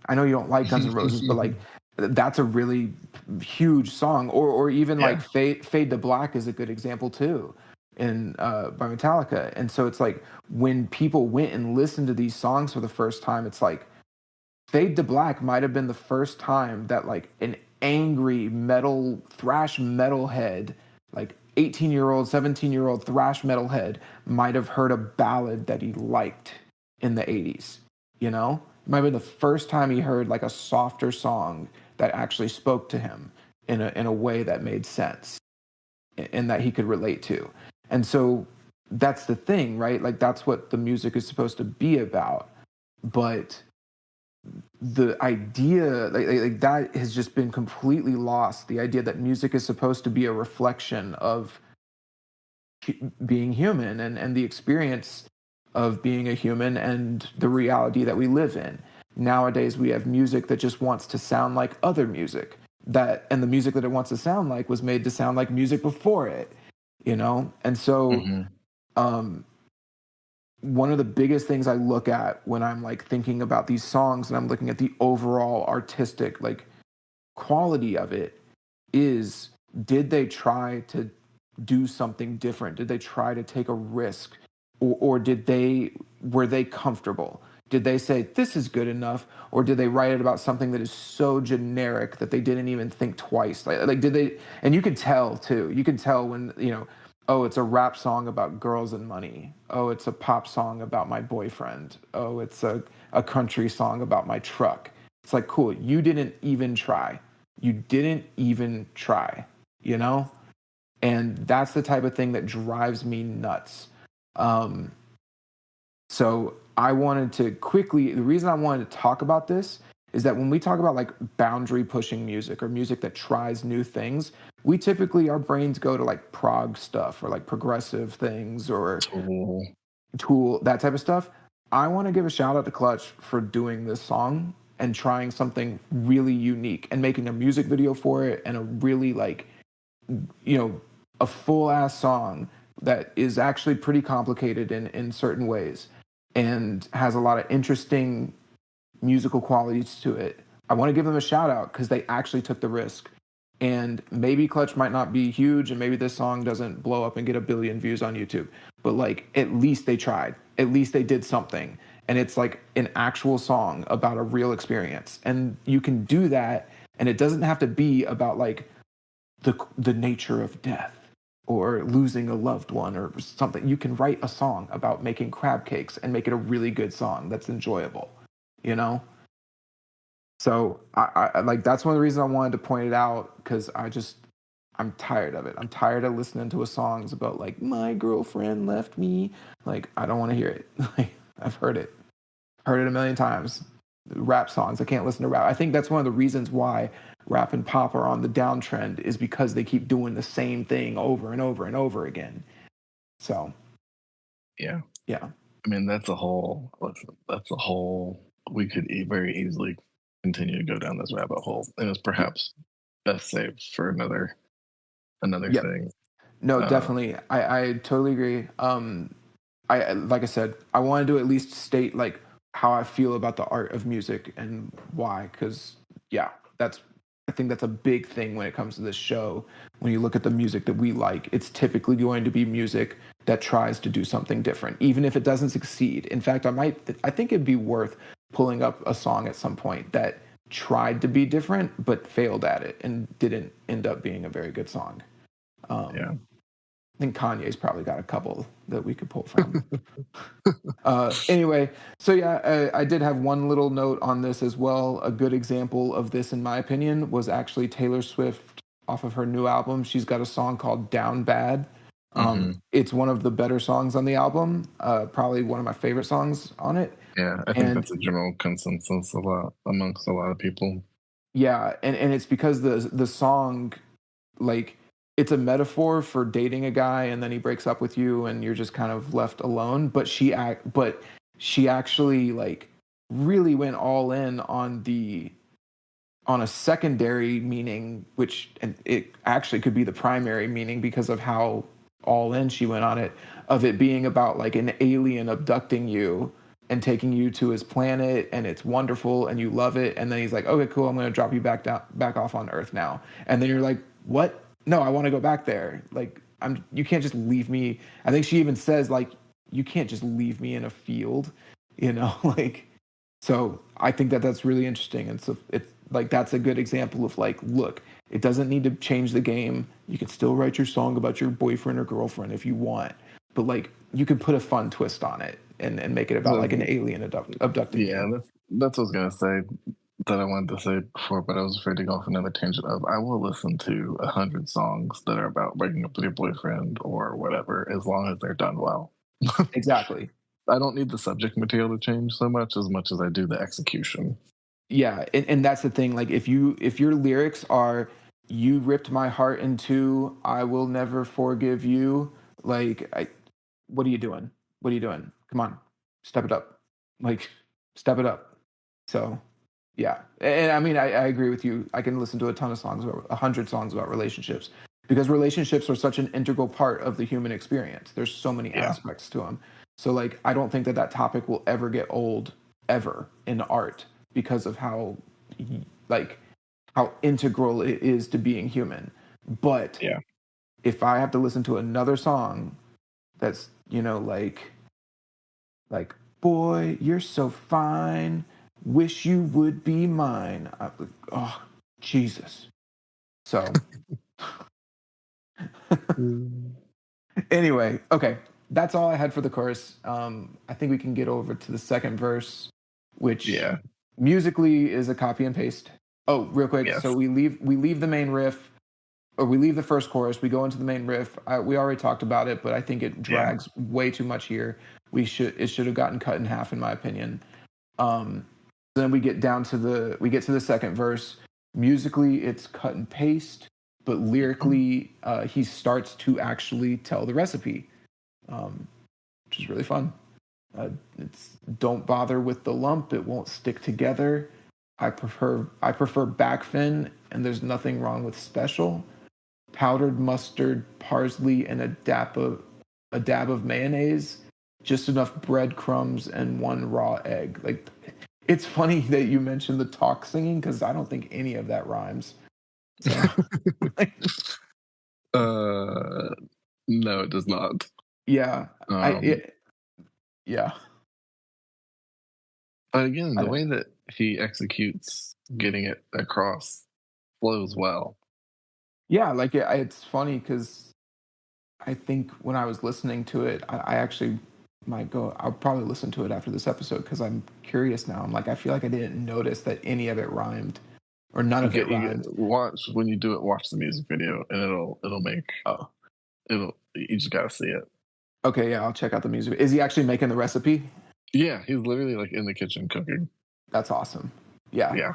I know you don't like Guns N' Roses, but like that's a really huge song. Or even Yeah. like Fade to Black is a good example too, in by Metallica. And so it's like when people went and listened to these songs for the first time, it's like Fade to Black might have been the first time that like an angry metal thrash metalhead, like 18-year-old, 17-year-old thrash metalhead, might have heard a ballad that he liked in the 80s. It might have been the first time he heard like a softer song that actually spoke to him in a way that made sense and that he could relate to. And so that's the thing, right? Like that's what the music is supposed to be about. But the idea, like that has just been completely lost. The idea that music is supposed to be a reflection of being human, and the experience of being a human and the reality that we live in. Nowadays we have music that just wants to sound like other music, and the music that it wants to sound like was made to sound like music before it. And so Hmm. um one of the biggest things I look at when I'm like thinking about these songs and I'm looking at the overall artistic like quality of it is, did they try to do something different? Did they try to take a risk? Or were they comfortable? Did they say this is good enough? Or did they write it about something that is so generic that they didn't even think twice? Like did they, and you can tell too. You can tell when, oh, it's a rap song about girls and money. Oh, it's a pop song about my boyfriend. Oh, it's a country song about my truck. It's like, cool, you didn't even try. You didn't even try, you know? And that's the type of thing that drives me nuts. Um, so I wanted to quickly, the reason I wanted to talk about this is that when we talk about like boundary pushing music or music that tries new things, we typically, our brains go to like prog stuff or like progressive things or Tool. Tool, that type of stuff. I want to give a shout out to Clutch for doing this song and trying something really unique and making a music video for it, and a really like, you know, a full ass song that is actually pretty complicated in certain ways and has a lot of interesting musical qualities to it. I want to give them a shout out because they actually took the risk. And maybe Clutch might not be huge, and maybe this song doesn't blow up and get a billion views on YouTube, but like at least they tried. At least they did something. And it's like an actual song about a real experience. And you can do that, and it doesn't have to be about like the nature of death or losing a loved one or something. You can write a song about making crab cakes and make it a really good song that's enjoyable, you know? So I like, that's one of the reasons I wanted to point it out, because I'm tired of it. I'm tired of listening to a songs about like my girlfriend left me. Like I don't want to hear it. Like I've heard it a million times. Rap songs, I can't listen to rap. I think that's one of the reasons why rap and pop are on the downtrend, is because they keep doing the same thing over and over and over again. So Yeah. yeah, I mean, that's a whole. We could very easily continue to go down this rabbit hole, and it's yeah, perhaps best saved for another yep. thing. No, Uh, definitely. I totally agree. like I said, I wanted to at least state like how I feel about the art of music and why. Because yeah, that's I think that's a big thing when it comes to this show. When you look at the music that we like, it's typically going to be music that tries to do something different, even if it doesn't succeed. In fact, I think it'd be worth pulling up a song at some point that tried to be different but failed at it and didn't end up being a very good song. Yeah. I think Kanye's probably got a couple that we could pull from. Anyway, so yeah, I did have one little note on this as well. A good example of this, in my opinion, was actually Taylor Swift off of her new album. She's got a song called "Down Bad." Hmm. It's one of the better songs on the album. Probably one of my favorite songs on it. Yeah, I think And that's a general consensus a lot amongst a lot of people. yeah, and it's because the song like it's a metaphor for dating a guy and then he breaks up with you and you're just kind of left alone, but she actually like really went all in on the on a secondary meaning, which and it actually could be the primary meaning because of how all in she went on it, of it being about like an alien abducting you and taking you to his planet and it's wonderful and you love it, and then he's like, okay, cool, I'm going to drop you back off on Earth now, and then you're like, what? No, I want to go back there. Like, you can't just leave me. I think she even says like, you can't just leave me in a field, like. So I think that that's really interesting, and so it's like that's a good example of like, look, it doesn't need to change the game. You can still write your song about your boyfriend or girlfriend if you want, but like you could put a fun twist on it and make it about like an So, alien abducting yeah, you. that's what I was gonna say that I wanted to say before, but I was afraid to go off another tangent of I will listen to 100 songs that are about breaking up with your boyfriend or whatever, as long as they're done well. Exactly. I don't need the subject material to change so much as I do the execution. Yeah, and that's the thing. Like if your lyrics are "You ripped my heart in two, I will never forgive you," like what are you doing? What are you doing? Come on, step it up. Like step it up. So yeah, and I mean I agree with you. I can listen to a ton of songs about 100 songs about relationships because relationships are such an integral part of the human experience. There's so many Yeah, aspects to them. So like I don't think that that topic will ever get old ever in art because of how like how integral it is to being human. But yeah. if I have to listen to another song that's like boy you're so fine, wish you would be mine, oh Jesus. So Mm. anyway, okay, that's all I had for the chorus. I think we can get over to the second verse, which Yeah, musically is a copy and paste. Oh, real quick, so yes, we leave the main riff, or we leave the first chorus, we go into the main riff. We already talked about it, but I think it yeah. drags way too much here. It should have gotten cut in half, in my opinion. Um, then we get to the second verse. Musically, it's cut and paste, but lyrically, he starts to actually tell the recipe, um, which is really fun. It's don't bother with the lump; it won't stick together. I prefer backfin, and there's nothing wrong with special. Powdered mustard, parsley, and a dab of mayonnaise. Just enough breadcrumbs and one raw egg. Like, it's funny that you mentioned the talk singing because I don't think any of that rhymes. So, uh, no, it does not. yeah, I Um, it, yeah, but again, I the don't. way that he executes getting it across flows well. Yeah, like it's funny because I think when I was listening to it, I actually might go. I'll probably listen to it after this episode because I'm curious now. I'm like, I feel like I didn't notice that any of it rhymed or none of it You rhymed. watch when you do it. Watch the music video, and it'll make Oh, it'll. You just gotta see it. okay, yeah, I'll check out the music. Is he actually making the recipe? Yeah, he's literally like in the kitchen cooking. That's awesome. Yeah, Yeah,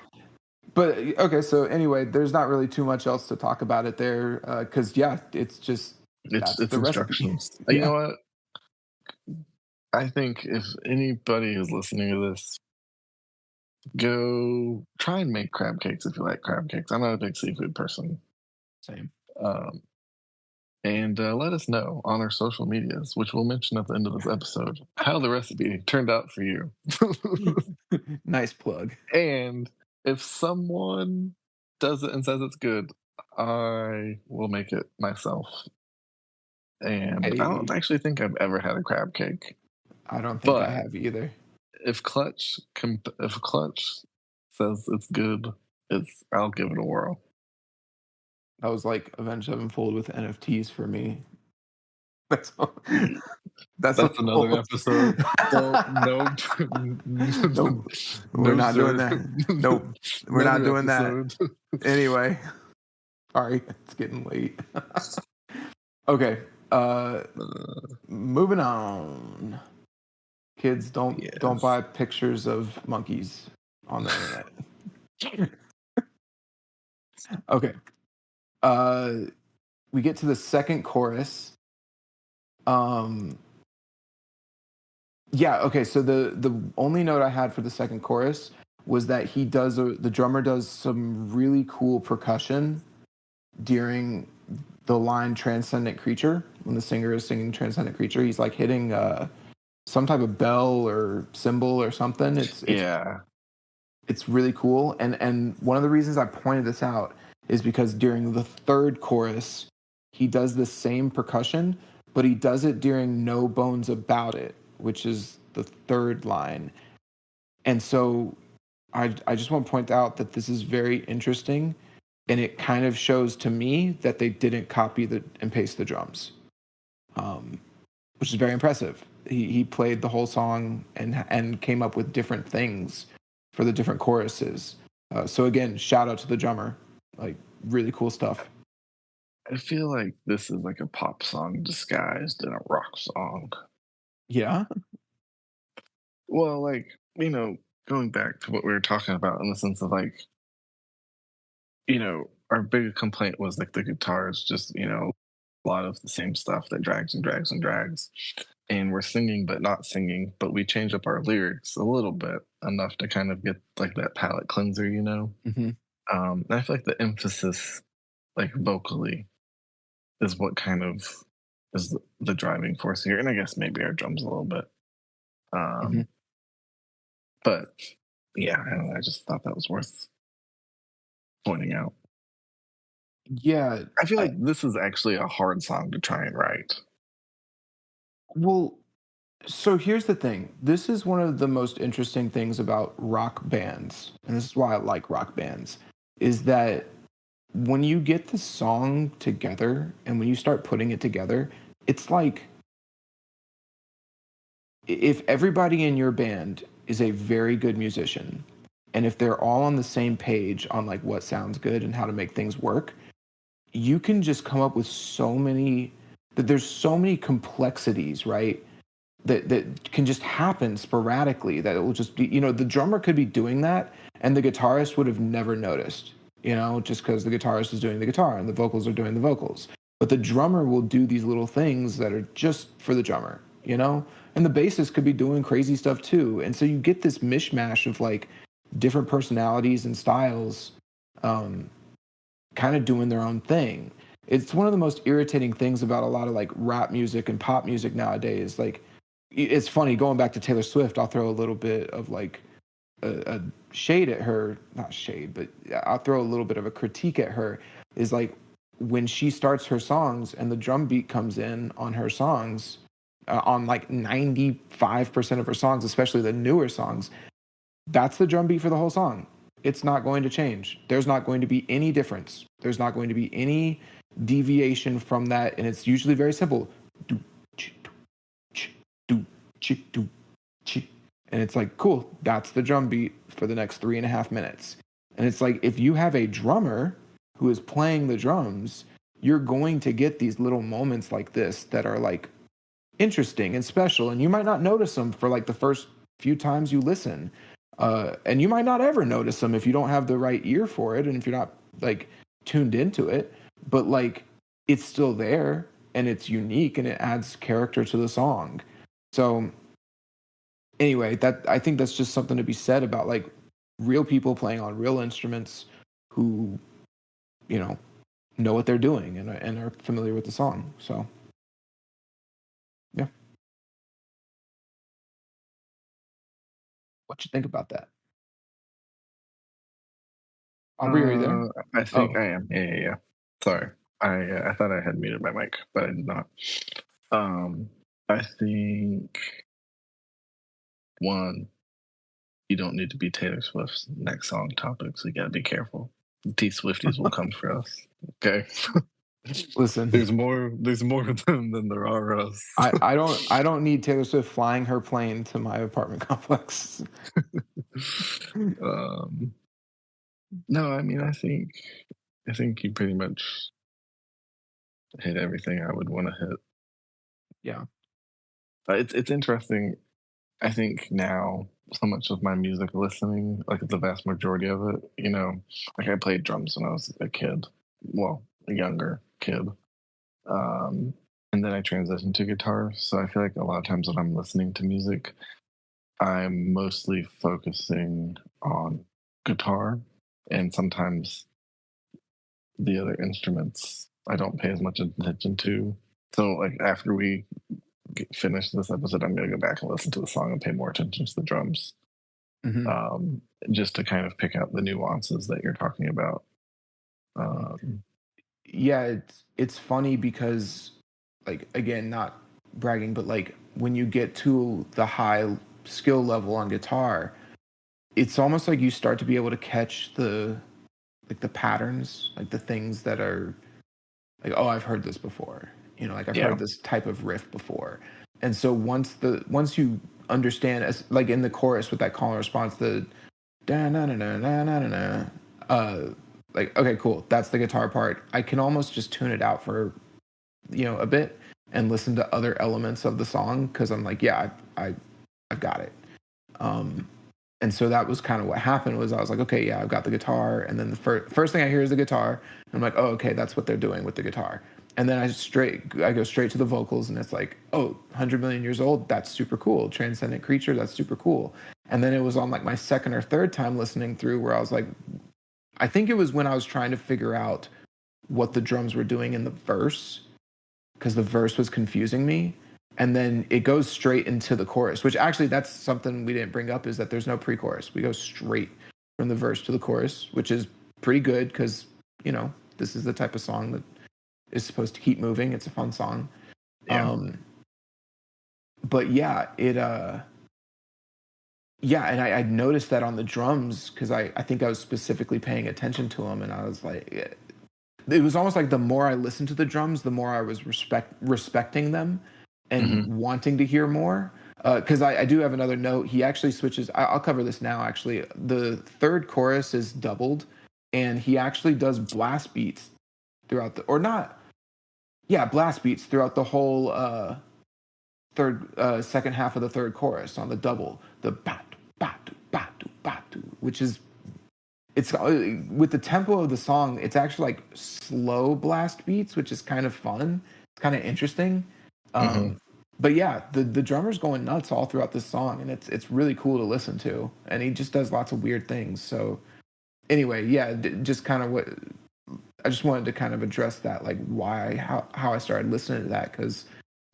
but okay. So anyway, there's not really too much else to talk about it there because yeah, it's just that's it's the recipe. instructions. You Yeah. know what? I think if anybody who's listening to this, go try and make crab cakes if you like crab cakes. I'm not a big seafood person. Same. Um, And let us know on our social medias, which we'll mention at the end of this episode, how the recipe turned out for you. Nice plug. And if someone does it and says it's good, I will make it myself. And I don't I actually think I've ever had a crab cake. I don't think I But have either. if Clutch says it's good, I'll give it a whirl. That was like Avenged Sevenfold with NFTs for me. That's all. Ye That's what That's the another whole. episode. Nope, nope. Nope, we're No, not doing sir. that. Nope, we're not Another doing that. episode. Anyway, sorry, it's getting late. Okay, Uh, moving on. Kids, don't yes. buy pictures of monkeys on the internet. Okay, uh, we get to the second chorus. Um, Yeah, okay, so the only note I had for the second chorus was that the drummer does some really cool percussion during the line transcendent creature when the singer is singing transcendent creature. He's like hitting some type of bell or cymbal or something. Yeah. It's really cool, and one of the reasons I pointed this out is because during the third chorus he does the same percussion, but he does it during No Bones About It, which is the third line. And so I just want to point out that this is very interesting, and it kind of shows to me that they didn't copy and paste the drums, um, which is very impressive. He played the whole song and came up with different things for the different choruses. So again, shout out to the drummer, like really cool stuff. I feel like this is like a pop song disguised in a rock song. Yeah. Well, going back to what we were talking about in the sense of our big complaint was like the guitars just, a lot of the same stuff that drags and drags and drags. And we're singing but not singing, but we change up our lyrics a little bit enough to kind of get like that palate cleanser. Hmm. And I feel like the emphasis, like vocally, is what kind of is the driving force here. And I guess maybe our drums a little bit. Hmm. Um, but yeah, I don't know, I just thought that was worth pointing out. Yeah. I feel like this is actually a hard song to try and write. Well, so here's the thing. This is one of the most interesting things about rock bands, and this is why I like rock bands, is that when you get the song together and when you start putting it together, it's like if everybody in your band is a very good musician, and if they're all on the same page on like what sounds good and how to make things work, you can just come up with there's so many complexities, right? That can just happen sporadically, that it will just be, the drummer could be doing that and the guitarist would have never noticed, just because the guitarist is doing the guitar and the vocals are doing the vocals, but the drummer will do these little things that are just for the drummer. And the bassist could be doing crazy stuff too, and so you get this mishmash of like different personalities and styles, um, kind of doing their own thing. It's one of the most irritating things about a lot of like rap music and pop music nowadays. Like, it's funny going back to Taylor Swift. I'll throw a little bit of like a shade at her, not shade, but I'll throw a little bit of a critique at her. Is like when she starts her songs and the drum beat comes in on her songs, on like 95% of her songs, especially the newer songs, that's the drum beat for the whole song. It's not going to change. There's not going to be any difference. There's not going to be any deviation from that. And it's usually very simple. Do, ch, ch, do, ch, do, ch. And it's like, cool, that's the drum beat for the next 3.5 minutes. And it's like, if you have a drummer who is playing the drums, you're going to get these little moments like this that are like interesting and special. And you might not notice them for like the first few times you listen. And you might not ever notice them if you don't have the right ear for it and if you're not like tuned into it. But like it's still there and it's unique and it adds character to the song. So anyway, that I think that's just something to be said about like real people playing on real instruments who, you know, know what they're doing and are familiar with the song. So yeah, what you think about that? Aubrey, are you there? I think Oh, I am. Yeah, yeah, yeah. Sorry, I thought I had muted my mic, but I did not. Um, I think one, you don't need to be Taylor Swift's next song topic, so you got to be careful. T Swifties will come for us. Okay, listen, there's more of them than there are us. I don't need Taylor Swift flying her plane to my apartment complex. um, no, I mean I think you pretty much hit everything I would want to hit. Yeah. It's interesting. I think now so much of my music listening, like the vast majority of it, like I played drums when I was a kid, well, a younger kid, um, and then I transitioned to guitar. So I feel like a lot of times when I'm listening to music, I'm mostly focusing on guitar, and sometimes the other instruments I don't pay as much attention to. So like after we finish this episode, I'm gonna go back and listen to the song and pay more attention to the drums, Hmm. um, just to kind of pick out the nuances that you're talking about. Um, Yeah, it's funny because, like, again, not bragging, but like when you get to the high skill level on guitar, it's almost like you start to be able to catch the patterns, like the things that are like, oh, I've heard this before. Like I've yeah. heard this type of riff before. And so once you understand, as like in the chorus with that call and response, the da na na na na na na na, like, okay, cool, that's the guitar part. I can almost just tune it out for a bit and listen to other elements of the song because I'm like, yeah, I've got it. Um, and so that was kind of what happened. Was I was like, okay, yeah, I've got the guitar, and then the first thing I hear is the guitar. And I'm like, oh, okay, that's what they're doing with the guitar. And then I go straight to the vocals, and it's like, oh, 100 million years old, that's super cool. Transcendent creature, that's super cool. And then it was on like my second or third time listening through where I was like, I think it was when I was trying to figure out what the drums were doing in the verse because the verse was confusing me. And then it goes straight into the chorus, which actually that's something we didn't bring up is that there's no pre-chorus. We go straight from the verse to the chorus, which is pretty good because, this is the type of song that is supposed to keep moving. It's a fun song. Yeah. Um, but yeah, yeah, and I noticed that on the drums because I think I was specifically paying attention to them, and I was like, it was almost like the more I listened to the drums, the more I was respecting them and Hmm. wanting to hear more. Because I do have another note. He actually switches. I'll cover this now. Actually, the third chorus is doubled, and he actually does blast beats throughout or not. Yeah, blast beats throughout the whole second half of the third chorus on the double. The batu batu batu batu, which is it's with the tempo of the song, it's actually like slow blast beats, which is kind of fun. It's kind of interesting. Hmm. Um, but yeah, the drummer's going nuts all throughout this song, and it's really cool to listen to. And he just does lots of weird things. So anyway, yeah, just kind of what I just wanted to kind of address that, like why how I started listening to that because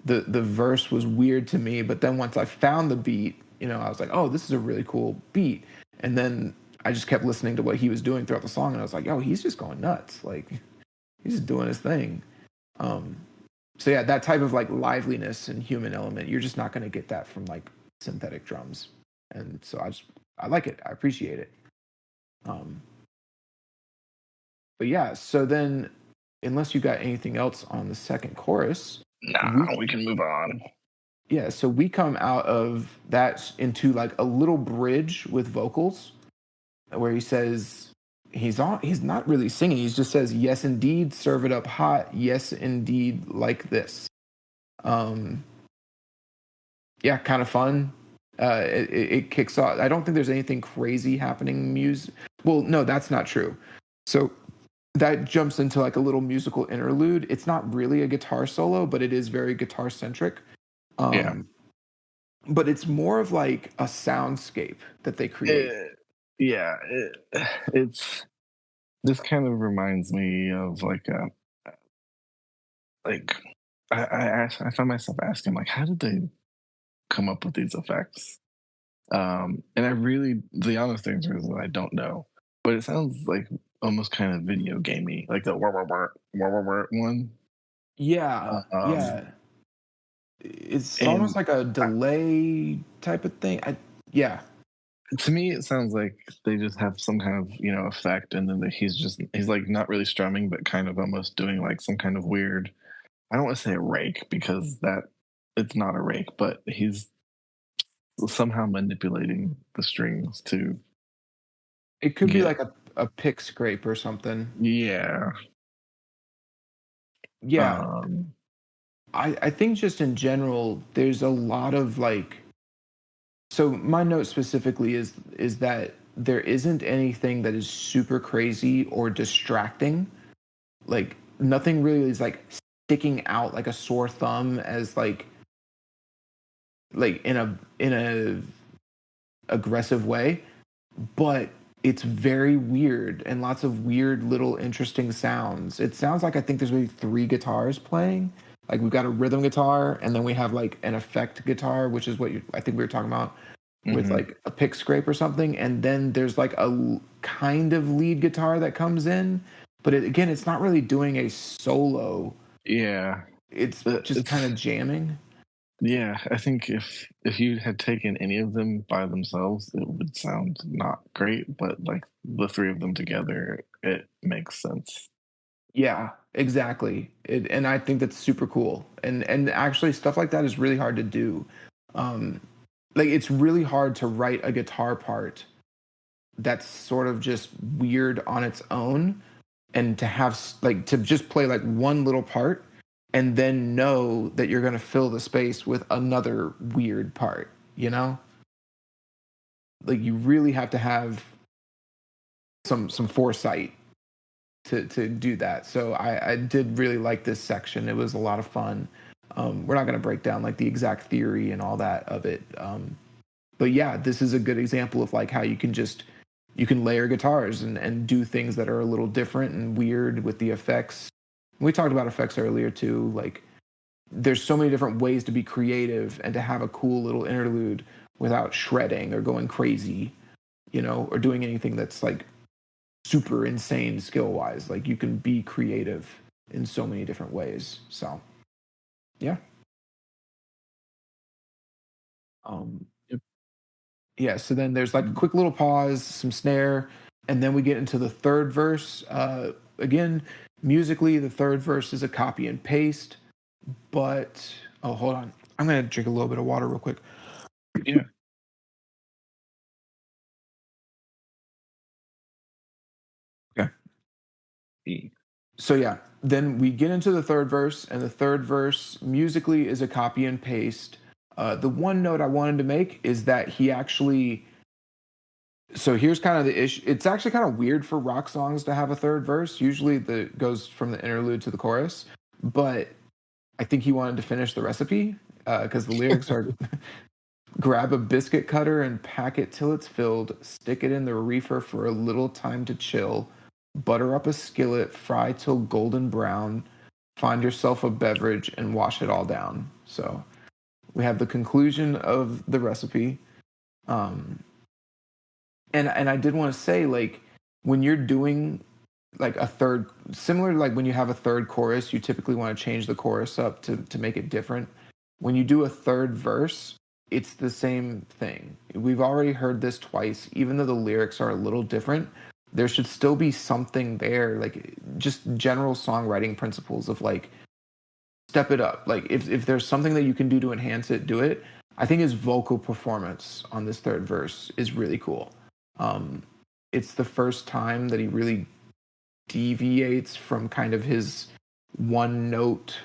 the verse was weird to me, but then once I found the beat, I was like, oh, this is a really cool beat, and then I just kept listening to what he was doing throughout the song, and I was like, oh, he's just going nuts, like he's just doing his thing. Um, so yeah, that type of like liveliness and human element, you're just not going to get that from like synthetic drums, and so I like it, I appreciate it. Um, but yeah, so then unless you got anything else on the second chorus, we Nah, we can move on. yeah, so we come out of that into like a little bridge with vocals where he says he's not really singing, he just says yes indeed, serve it up hot, yes indeed, like this. Um yeah, kind of fun. It kicks off. I don't think there's anything crazy happening music. Well, no, that's not true. So that jumps into like a little musical interlude. It's not really a guitar solo, but it is very guitar centric. Yeah. Um, but it's more of like a soundscape that they create. Eh, yeah. It's This kind of reminds me of like I find myself asking like, how did they come up with these effects? And I really, the honest answer is that I don't know, but it sounds like almost kind of video gamey, like the wah, wah, wah, wah, wah, wah one. Yeah, Um, yeah. It's almost and like a delay type of thing. Yeah, to me, it sounds like they just have some kind of effect, and then he's like not really strumming, but kind of almost doing like some kind of weird. I don't want to say a rake because that it's not a rake, but he's somehow manipulating the strings to it could be get. like a pick scrape or something. Yeah. Yeah, Um, I think just in general, there's a lot of like. So my note specifically is that there isn't anything that is super crazy or distracting. Like nothing really is like sticking out like a sore thumb as like in a aggressive way, but it's very weird and lots of weird little interesting sounds. It sounds like I think there's maybe three guitars playing. Like we've got a rhythm guitar and then we have like an effect guitar, which is what I think we were talking about with mhm. like a pick scrape or something. And then there's like kind of lead guitar that comes in, but again, it's not really doing a solo. Yeah. It's just kind It's of jamming. yeah. I think if you had taken any of them by themselves, it would sound not great. But like the three of them together, it makes sense. Yeah, exactly. And I think that's super cool. And actually stuff like that is really hard to do. Um like it's really hard to write a guitar part that's sort of just weird on its own and to have like to just play like one little part and then know that you're going to fill the space with another weird part, you know? Like you really have to have some foresight to do that. So I did really like this section. It was a lot of fun. We're not going to break down like the exact theory and all that of it. But yeah, this is a good example of like how you can layer guitars and do things that are a little different and weird with the effects. We talked about effects earlier too. Like there's so many different ways to be creative and to have a cool little interlude without shredding or going crazy, you know, or doing anything that's like super insane skill wise. Like you can be creative in so many different ways. So yeah. Um Yep. yeah, so then there's like a quick little pause, some snare, and then we get into the third verse. Again, musically, the third verse is a copy and paste, but oh, hold on. I'm gonna drink a little bit of water real quick. Yeah. Okay. E- So yeah, then we get into the third verse, and the third verse musically is a copy and paste. The one note I wanted to make is that he actually. So here's kind of the issue. It's actually kind of weird for rock songs to have a third verse. Usually the goes from the interlude to the chorus, but I think he wanted to finish the recipe because the lyrics are grab a biscuit cutter and pack it till it's filled, stick it in the reefer for a little time to chill, butter up a skillet, fry till golden brown, find yourself a beverage and wash it all down. So we have the conclusion of the recipe. Um, and I did want to say like when you're doing like a third similar to like when you have a third chorus, you typically want to change the chorus up to make it different. When you do a third verse, it's the same thing. We've already heard this twice. Even though the lyrics are a little different, there should still be something there, like just general songwriting principles of like step it up. Like if there's something that you can do to enhance it, do it. I think his vocal performance on this third verse is really cool. Um, it's the first time that he really deviates from kind of his one note,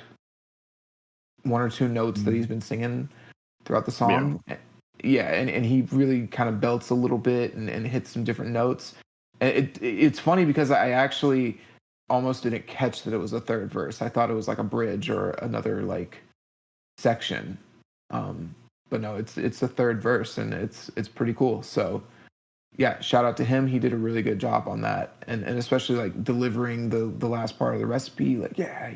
one or two notes that he's Mhm. been singing throughout the Yeah. song. Yeah, and he really kind of belts a little bit and hits some different notes. And it's funny because I actually almost didn't catch that it was a third verse. I thought it was like a bridge or another like section. Um, but no, it's the third verse and it's pretty cool. So yeah, shout out to him. He did a really good job on that, and especially like delivering the last part of the recipe. Like, yeah,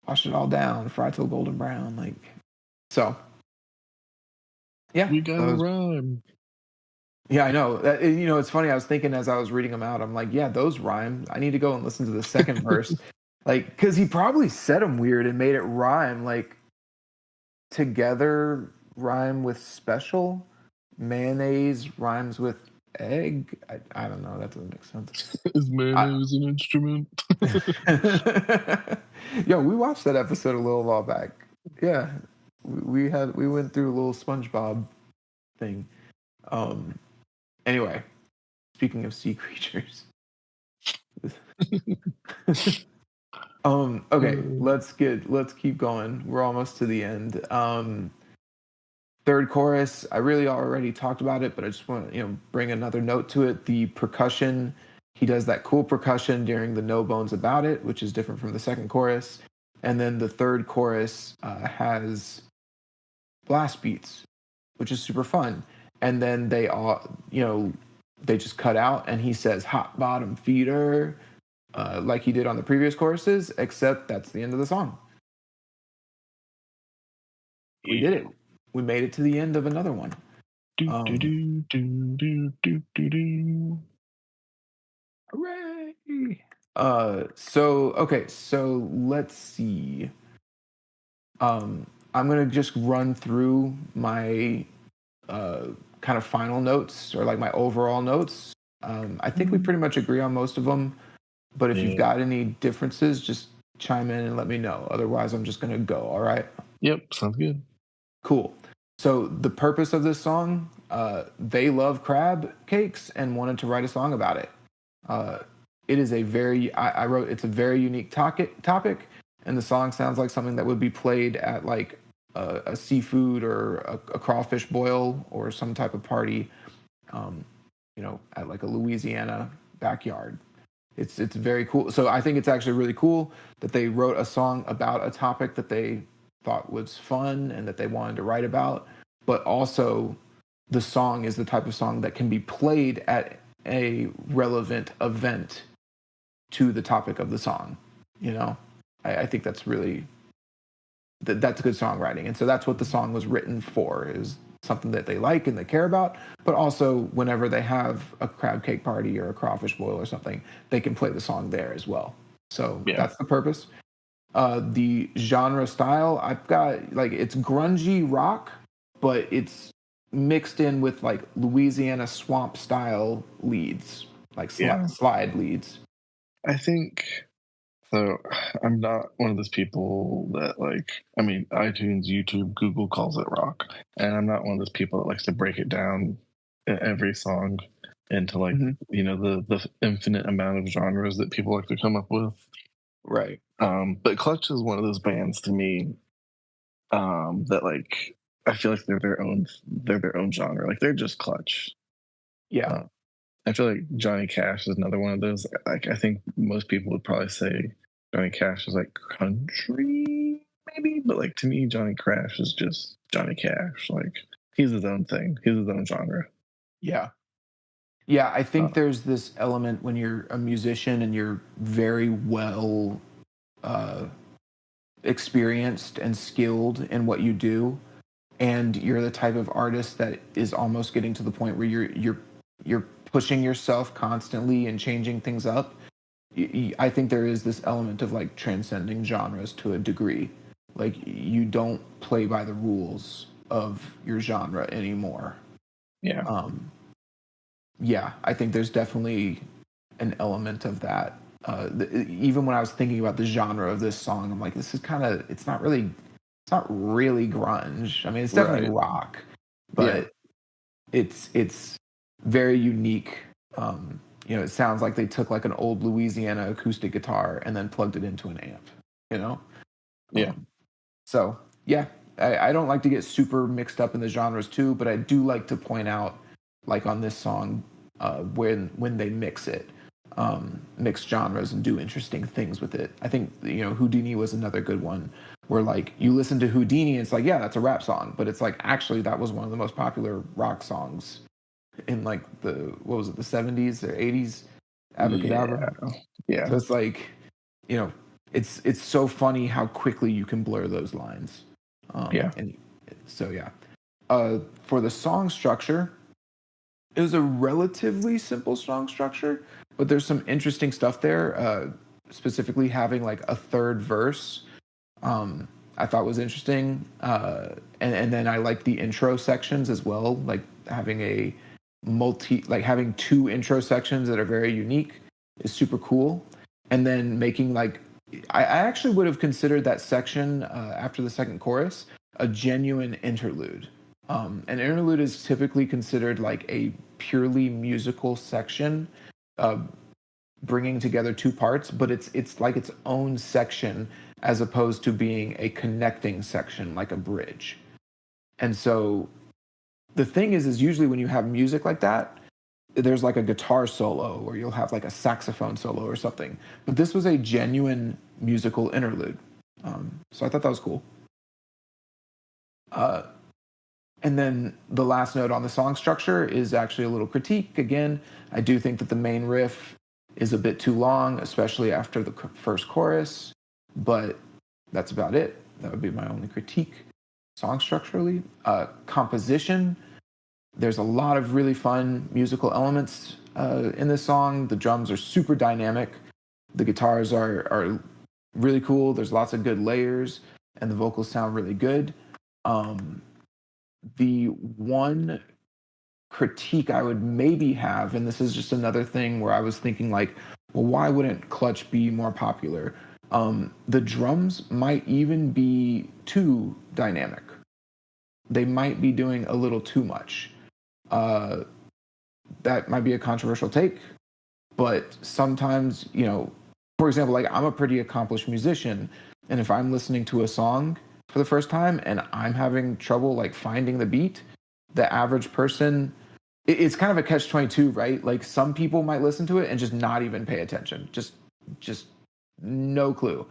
wash it all down, fry till golden brown. Like, so yeah, We got a rhyme. yeah, I know. It's funny. I was thinking as I was reading them out, I'm like, yeah, those rhyme. I need to go and listen to the second verse, like, because he probably said them weird and made it rhyme. Like, together rhyme with special, mayonnaise rhymes with egg. I don't know. That doesn't make sense. Is I, mayonnaise an instrument? Yo, we watched that episode a little while back. Yeah, we went through a little SpongeBob thing. Um. Anyway, speaking of sea creatures. Okay, let's keep going. We're almost to the end. Third chorus, I really already talked about it, but I just want to, bring another note to it. The percussion, he does that cool percussion during the No Bones About It, which is different from the second chorus. And then the third chorus has blast beats, which is super fun. And then they all, they just cut out and he says hot bottom feeder, like he did on the previous choruses, except that's the end of the song. We did it. We made it to the end of another one. Hooray! So let's see. I'm gonna just run through my kind of final notes or like my overall notes. I think we pretty much agree on most of them, but if you've got any differences, just chime in and let me know. Otherwise, I'm just gonna go. All right. Yep, sounds good. Cool. So the purpose of this song, they love crab cakes and wanted to write a song about it. It is a very, I wrote, it's a very unique topic, and the song sounds like something that would be played at like a seafood or a crawfish boil or some type of party, at like a Louisiana backyard. It's very cool. So I think it's actually really cool that they wrote a song about a topic that they thought was fun and that they wanted to write about, but also the song is the type of song that can be played at a relevant event to the topic of the song. I think that's really that's good songwriting, and so that's what the song was written for, is something that they like and they care about, but also whenever they have a crab cake party or a crawfish boil or something, they can play the song there as well. So that's the purpose. The genre style, I've got like it's grungy rock, but it's mixed in with like Louisiana swamp style leads, like slide leads. I think so. I'm not one of those people that iTunes, YouTube, Google calls it rock, and I'm not one of those people that likes to break it down every song into the infinite amount of genres that people like to come up with. Right. But Clutch is one of those bands to me that I feel like they're their own genre. Like they're just Clutch. Yeah. I feel like Johnny Cash is another one of those. Like I think most people would probably say Johnny Cash is like country, maybe, but like to me, Johnny Cash is just Johnny Cash. Like he's his own thing. He's his own genre. Yeah. Yeah, I think there's this element when you're a musician and you're very well experienced and skilled in what you do, and you're the type of artist that is almost getting to the point where you're pushing yourself constantly and changing things up. I think there is this element of like transcending genres to a degree. Like you don't play by the rules of your genre anymore. Yeah. Yeah, I think there's definitely an element of that. Even when I was thinking about the genre of this song, I'm like, it's not really grunge. I mean, it's definitely rock, but it's very unique. It sounds like they took like an old Louisiana acoustic guitar and then plugged it into an amp. Yeah. So yeah, I don't like to get super mixed up in the genres too, but I do like to point out, like on this song, when they mix it, mix genres and do interesting things with it. I think Houdini was another good one, where like you listen to Houdini, and it's like, yeah, that's a rap song, but it's like actually that was one of the most popular rock songs in like the what was it, the 70s or 80s, abracadabra. Yeah, yeah, So it's like, you know, it's so funny how quickly you can blur those lines. yeah. And so yeah. For the song structure, it was a relatively simple song structure, but there's some interesting stuff there. Specifically having like a third verse, um, I thought was interesting. And then I like the intro sections as well, like having a like having two intro sections that are very unique is super cool. And then making like, I actually would have considered that section after the second chorus a genuine interlude. An interlude is typically considered like a purely musical section, uh, bringing together two parts, but it's like its own section as opposed to being a connecting section like a bridge. And so the thing is usually when you have music like that, there's like a guitar solo or you'll have like a saxophone solo or something. But this was a genuine musical interlude. So I thought that was cool. Uh, and then the last note on the song structure is actually a little critique. Again, I do think that the main riff is a bit too long, especially after the first chorus, but that's about it. That would be my only critique. Song structurally, composition, there's a lot of really fun musical elements in this song. The drums are super dynamic. The guitars are really cool. There's lots of good layers, and the vocals sound really good. Um, the one critique I would maybe have, and this is just another thing where I was thinking like, well, why wouldn't Clutch be more popular? The drums might even be too dynamic. They might be doing a little too much. Uh, that might be a controversial take, but sometimes, for example, like I'm a pretty accomplished musician, and if I'm listening to a song for the first time and I'm having trouble like finding the beat, the average person, it's kind of a catch 22, right? Like some people might listen to it and just not even pay attention, just no clue.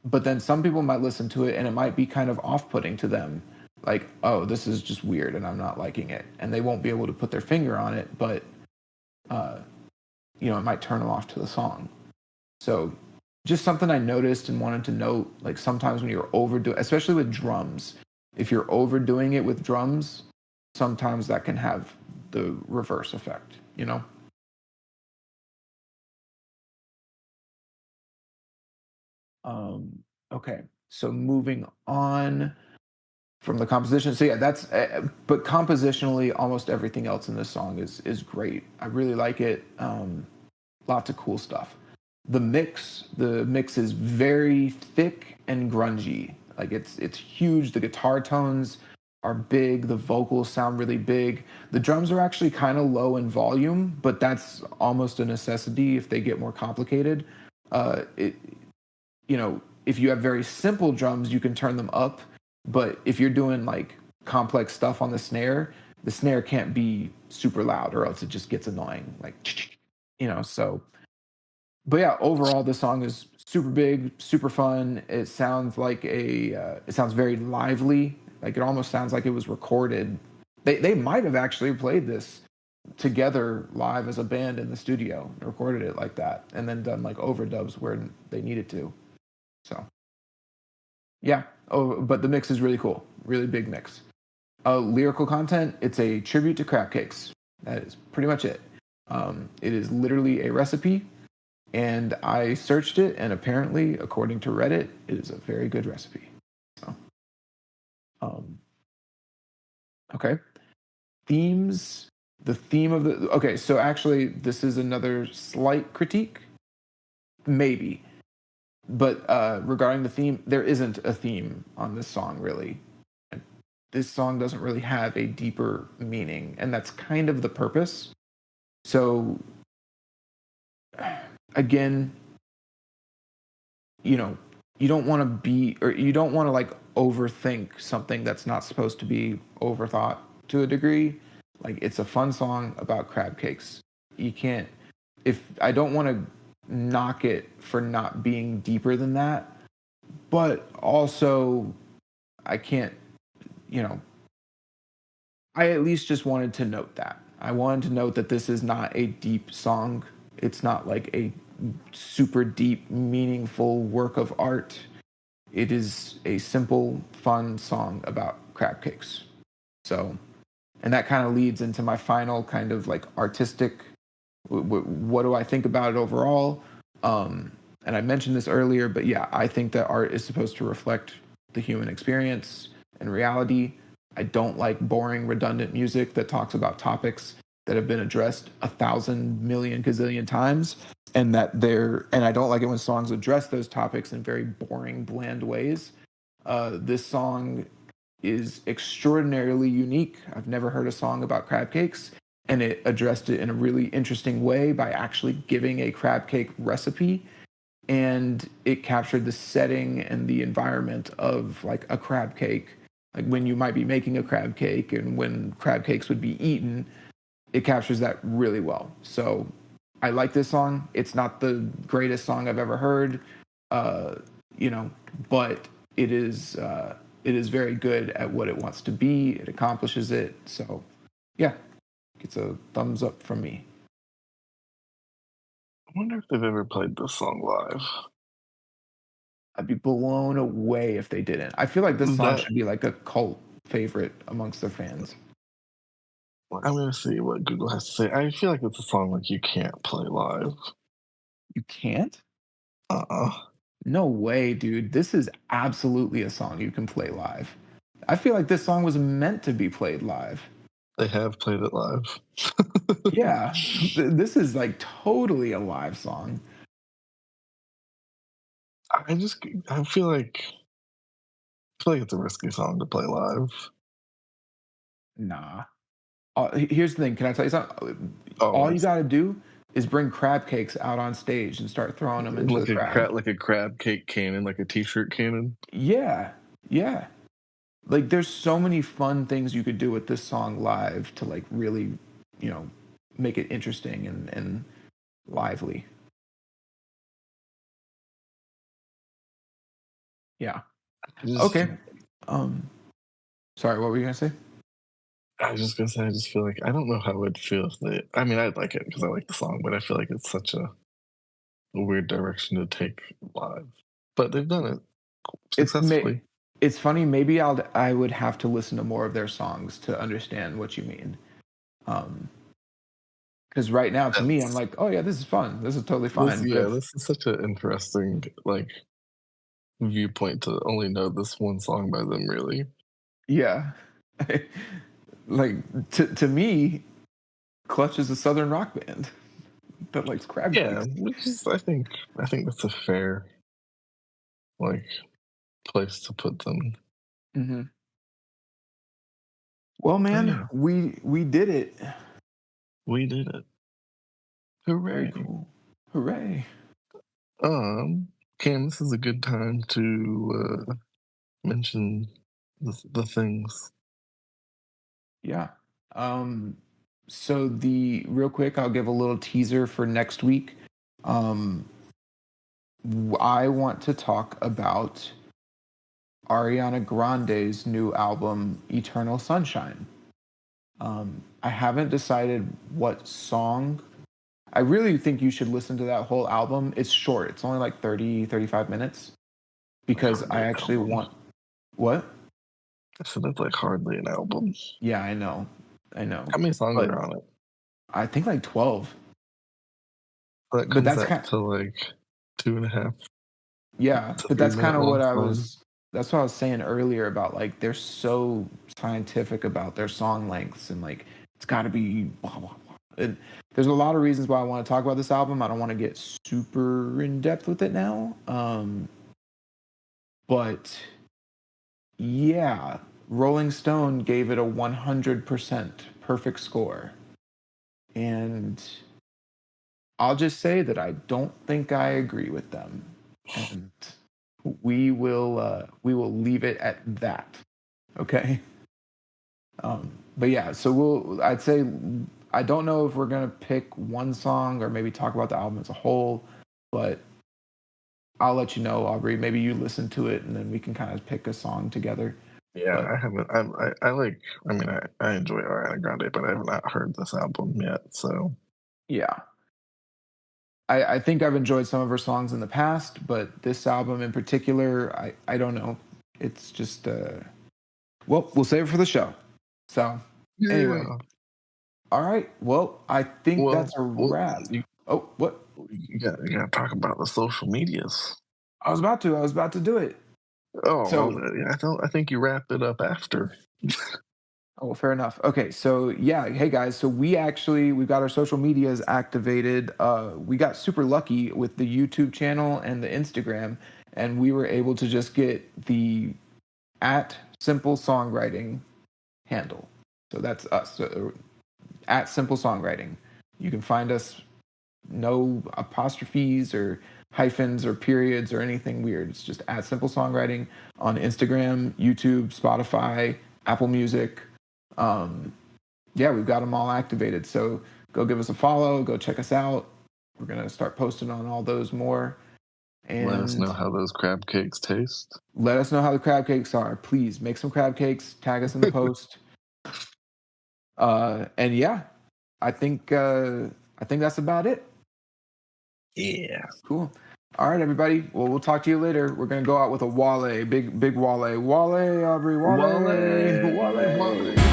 But then some people might listen to it and it might be kind of off-putting to them, like, oh, this is just weird and I'm not liking it, and they won't be able to put their finger on it, but uh, it might turn them off to the song. So just something I noticed and wanted to note, like sometimes when you're overdoing, especially with drums, if you're overdoing it with drums, sometimes that can have the reverse effect. Okay, so moving on from the composition. So yeah, but compositionally, almost everything else in this song is great. I really like it. Lots of cool stuff. The mix is very thick and grungy. Like it's huge. The guitar tones are big. The vocals sound really big. The drums are actually kind of low in volume, but that's almost a necessity if they get more complicated. It if you have very simple drums, you can turn them up, but if you're doing like complex stuff on the snare can't be super loud or else it just gets annoying. Like so but yeah, overall, the song is super big, super fun. It sounds very lively. Like it almost sounds like it was recorded. They might have actually played this together live as a band in the studio, recorded it like that, and then done like overdubs where they needed to. So yeah. Oh, but the mix is really cool. Really big mix. Lyrical content. It's a tribute to crab cakes. That is pretty much it. It is literally a recipe, and I searched it, and apparently, according to Reddit, it is a very good recipe. So, um, okay. Themes. The theme of the. Okay, so actually, this is another slight critique, maybe. But regarding the theme, there isn't a theme on this song, really. This song doesn't really have a deeper meaning, and that's kind of the purpose. So, again, you know, you don't want to be, or you don't want to like overthink something that's not supposed to be overthought to a degree. Like, it's a fun song about crab cakes. You can't, if I don't want to knock it for not being deeper than that, but also I can't, you know, I at least just wanted to note that. I wanted to note that this is not a deep song. It's not like a super deep, meaningful work of art. It is a simple, fun song about crab cakes. So, and that kind of leads into my final kind of like artistic. What do I think about it overall? And I mentioned this earlier, but yeah, I think that art is supposed to reflect the human experience and reality. I don't like boring, redundant music that talks about topics that have been addressed 1,000 million gazillion times, and I don't like it when songs address those topics in very boring, bland ways. This song is extraordinarily unique. I've never heard a song about crab cakes, and it addressed it in a really interesting way by actually giving a crab cake recipe, and it captured the setting and the environment of like a crab cake, like when you might be making a crab cake and when crab cakes would be eaten. It captures that really well. So I like this song. It's not the greatest song I've ever heard, uh, you know, but it is very good at what it wants to be. It accomplishes it. So yeah, it's a thumbs up from me. I wonder if they've ever played this song live. I'd be blown away if they didn't. I feel like this song That should be like a cult favorite amongst their fans. I'm gonna see what Google has to say. I feel like it's a song like you can't play live. You can't? Uh-uh. No way, dude. This is absolutely a song you can play live. I feel like this song was meant to be played live. They have played it live. Yeah, this is like totally a live song. I just I feel like it's a risky song to play live. Nah. Here's the thing. Can I tell you something? All you Always. got to do is bring crab cakes out on stage and start throwing them into the crowd. Like a crab cake cannon, like a t-shirt cannon. Yeah, yeah. Like there's so many fun things you could do with this song live to like really, you know, make it interesting and lively. Yeah. I just Okay. Um. Sorry. What were you gonna say? I was just gonna say I just feel like I don't know how it would feel if they I mean, I'd like it because I like the song, but I feel like it's such a weird direction to take live. But they've done it It's may. successfully. It's funny. Maybe I would have to listen to more of their songs to understand what you mean. Um. Because right now, to me, I'm That's like, oh yeah, this is fun. This is totally fine. But if this is such an interesting, like, viewpoint to only know this one song by them, really. yeah, like to me, Clutch is a southern rock band that likes crab Yeah, cakes. which is I think that's a fair, like, place to put them. Hmm. Well, But man, yeah, we did it. we did it. Very Hooray. cool. Hooray. Um, Cam, this is a good time to mention the things. Yeah. Um. So the real quick, I'll give a little teaser for next week. Um. I want to talk about Ariana Grande's new album, Eternal Sunshine. I haven't decided what song. I really think you should listen to that whole album. It's short. It's only like 30, 35 minutes Like because I hardly an actually album. want what? So that's like hardly an album. Yeah, I know. I know. How many songs But are on it? I think like 12. That But comes that's out kind to like 2.5 yeah, to but three that's minute kind of long what I songs. was that's what I was saying earlier about like they're so scientific about their song lengths and like it's got to be blah blah blah. And there's a lot of reasons why I want to talk about this album. I don't want to get super in depth with it now. But yeah, Rolling Stone gave it a 100% perfect score. And I'll just say that I don't think I agree with them. And we will leave it at that. Okay? But yeah, so I'd say I don't know if we're going to pick one song or maybe talk about the album as a whole, but I'll let you know, Aubrey. Maybe you listen to it and then we can kind of pick a song together. Yeah, But I haven't. I like. I mean, I enjoy Ariana Grande, but I have not heard this album yet. So yeah, I think I've enjoyed some of her songs in the past, but this album in particular, I don't know. It's just well, we'll save it for the show. So anyway, yeah. all right. Well, I think Well, that's a well, wrap. Oh, what? you got to talk about the social medias. I was about to. I was about to do it. Oh well, So yeah, I think you wrapped it up after. oh, fair enough. Okay, so yeah, hey guys, so we've got our social medias activated. We got super lucky with the YouTube channel and the Instagram, and we were able to just get the at Simple Songwriting handle. So that's us. So, at Simple Songwriting. You can find us, no apostrophes or hyphens or periods or anything weird. It's just at Simple Songwriting on Instagram, YouTube, Spotify, Apple Music. Um, yeah, we've got them all activated. So go give us a follow, go check us out. We're going to start posting on all those more. Let us And know how those crab cakes taste. let us know how the crab cakes are. Please make some crab cakes, tag us in the post. And yeah, I think that's about it. Yeah. Cool. All right, everybody. Well, we'll talk to you later. We're gonna go out with a Wale, big Wale, Aubrey, Wale, Wale, Wale. Wale.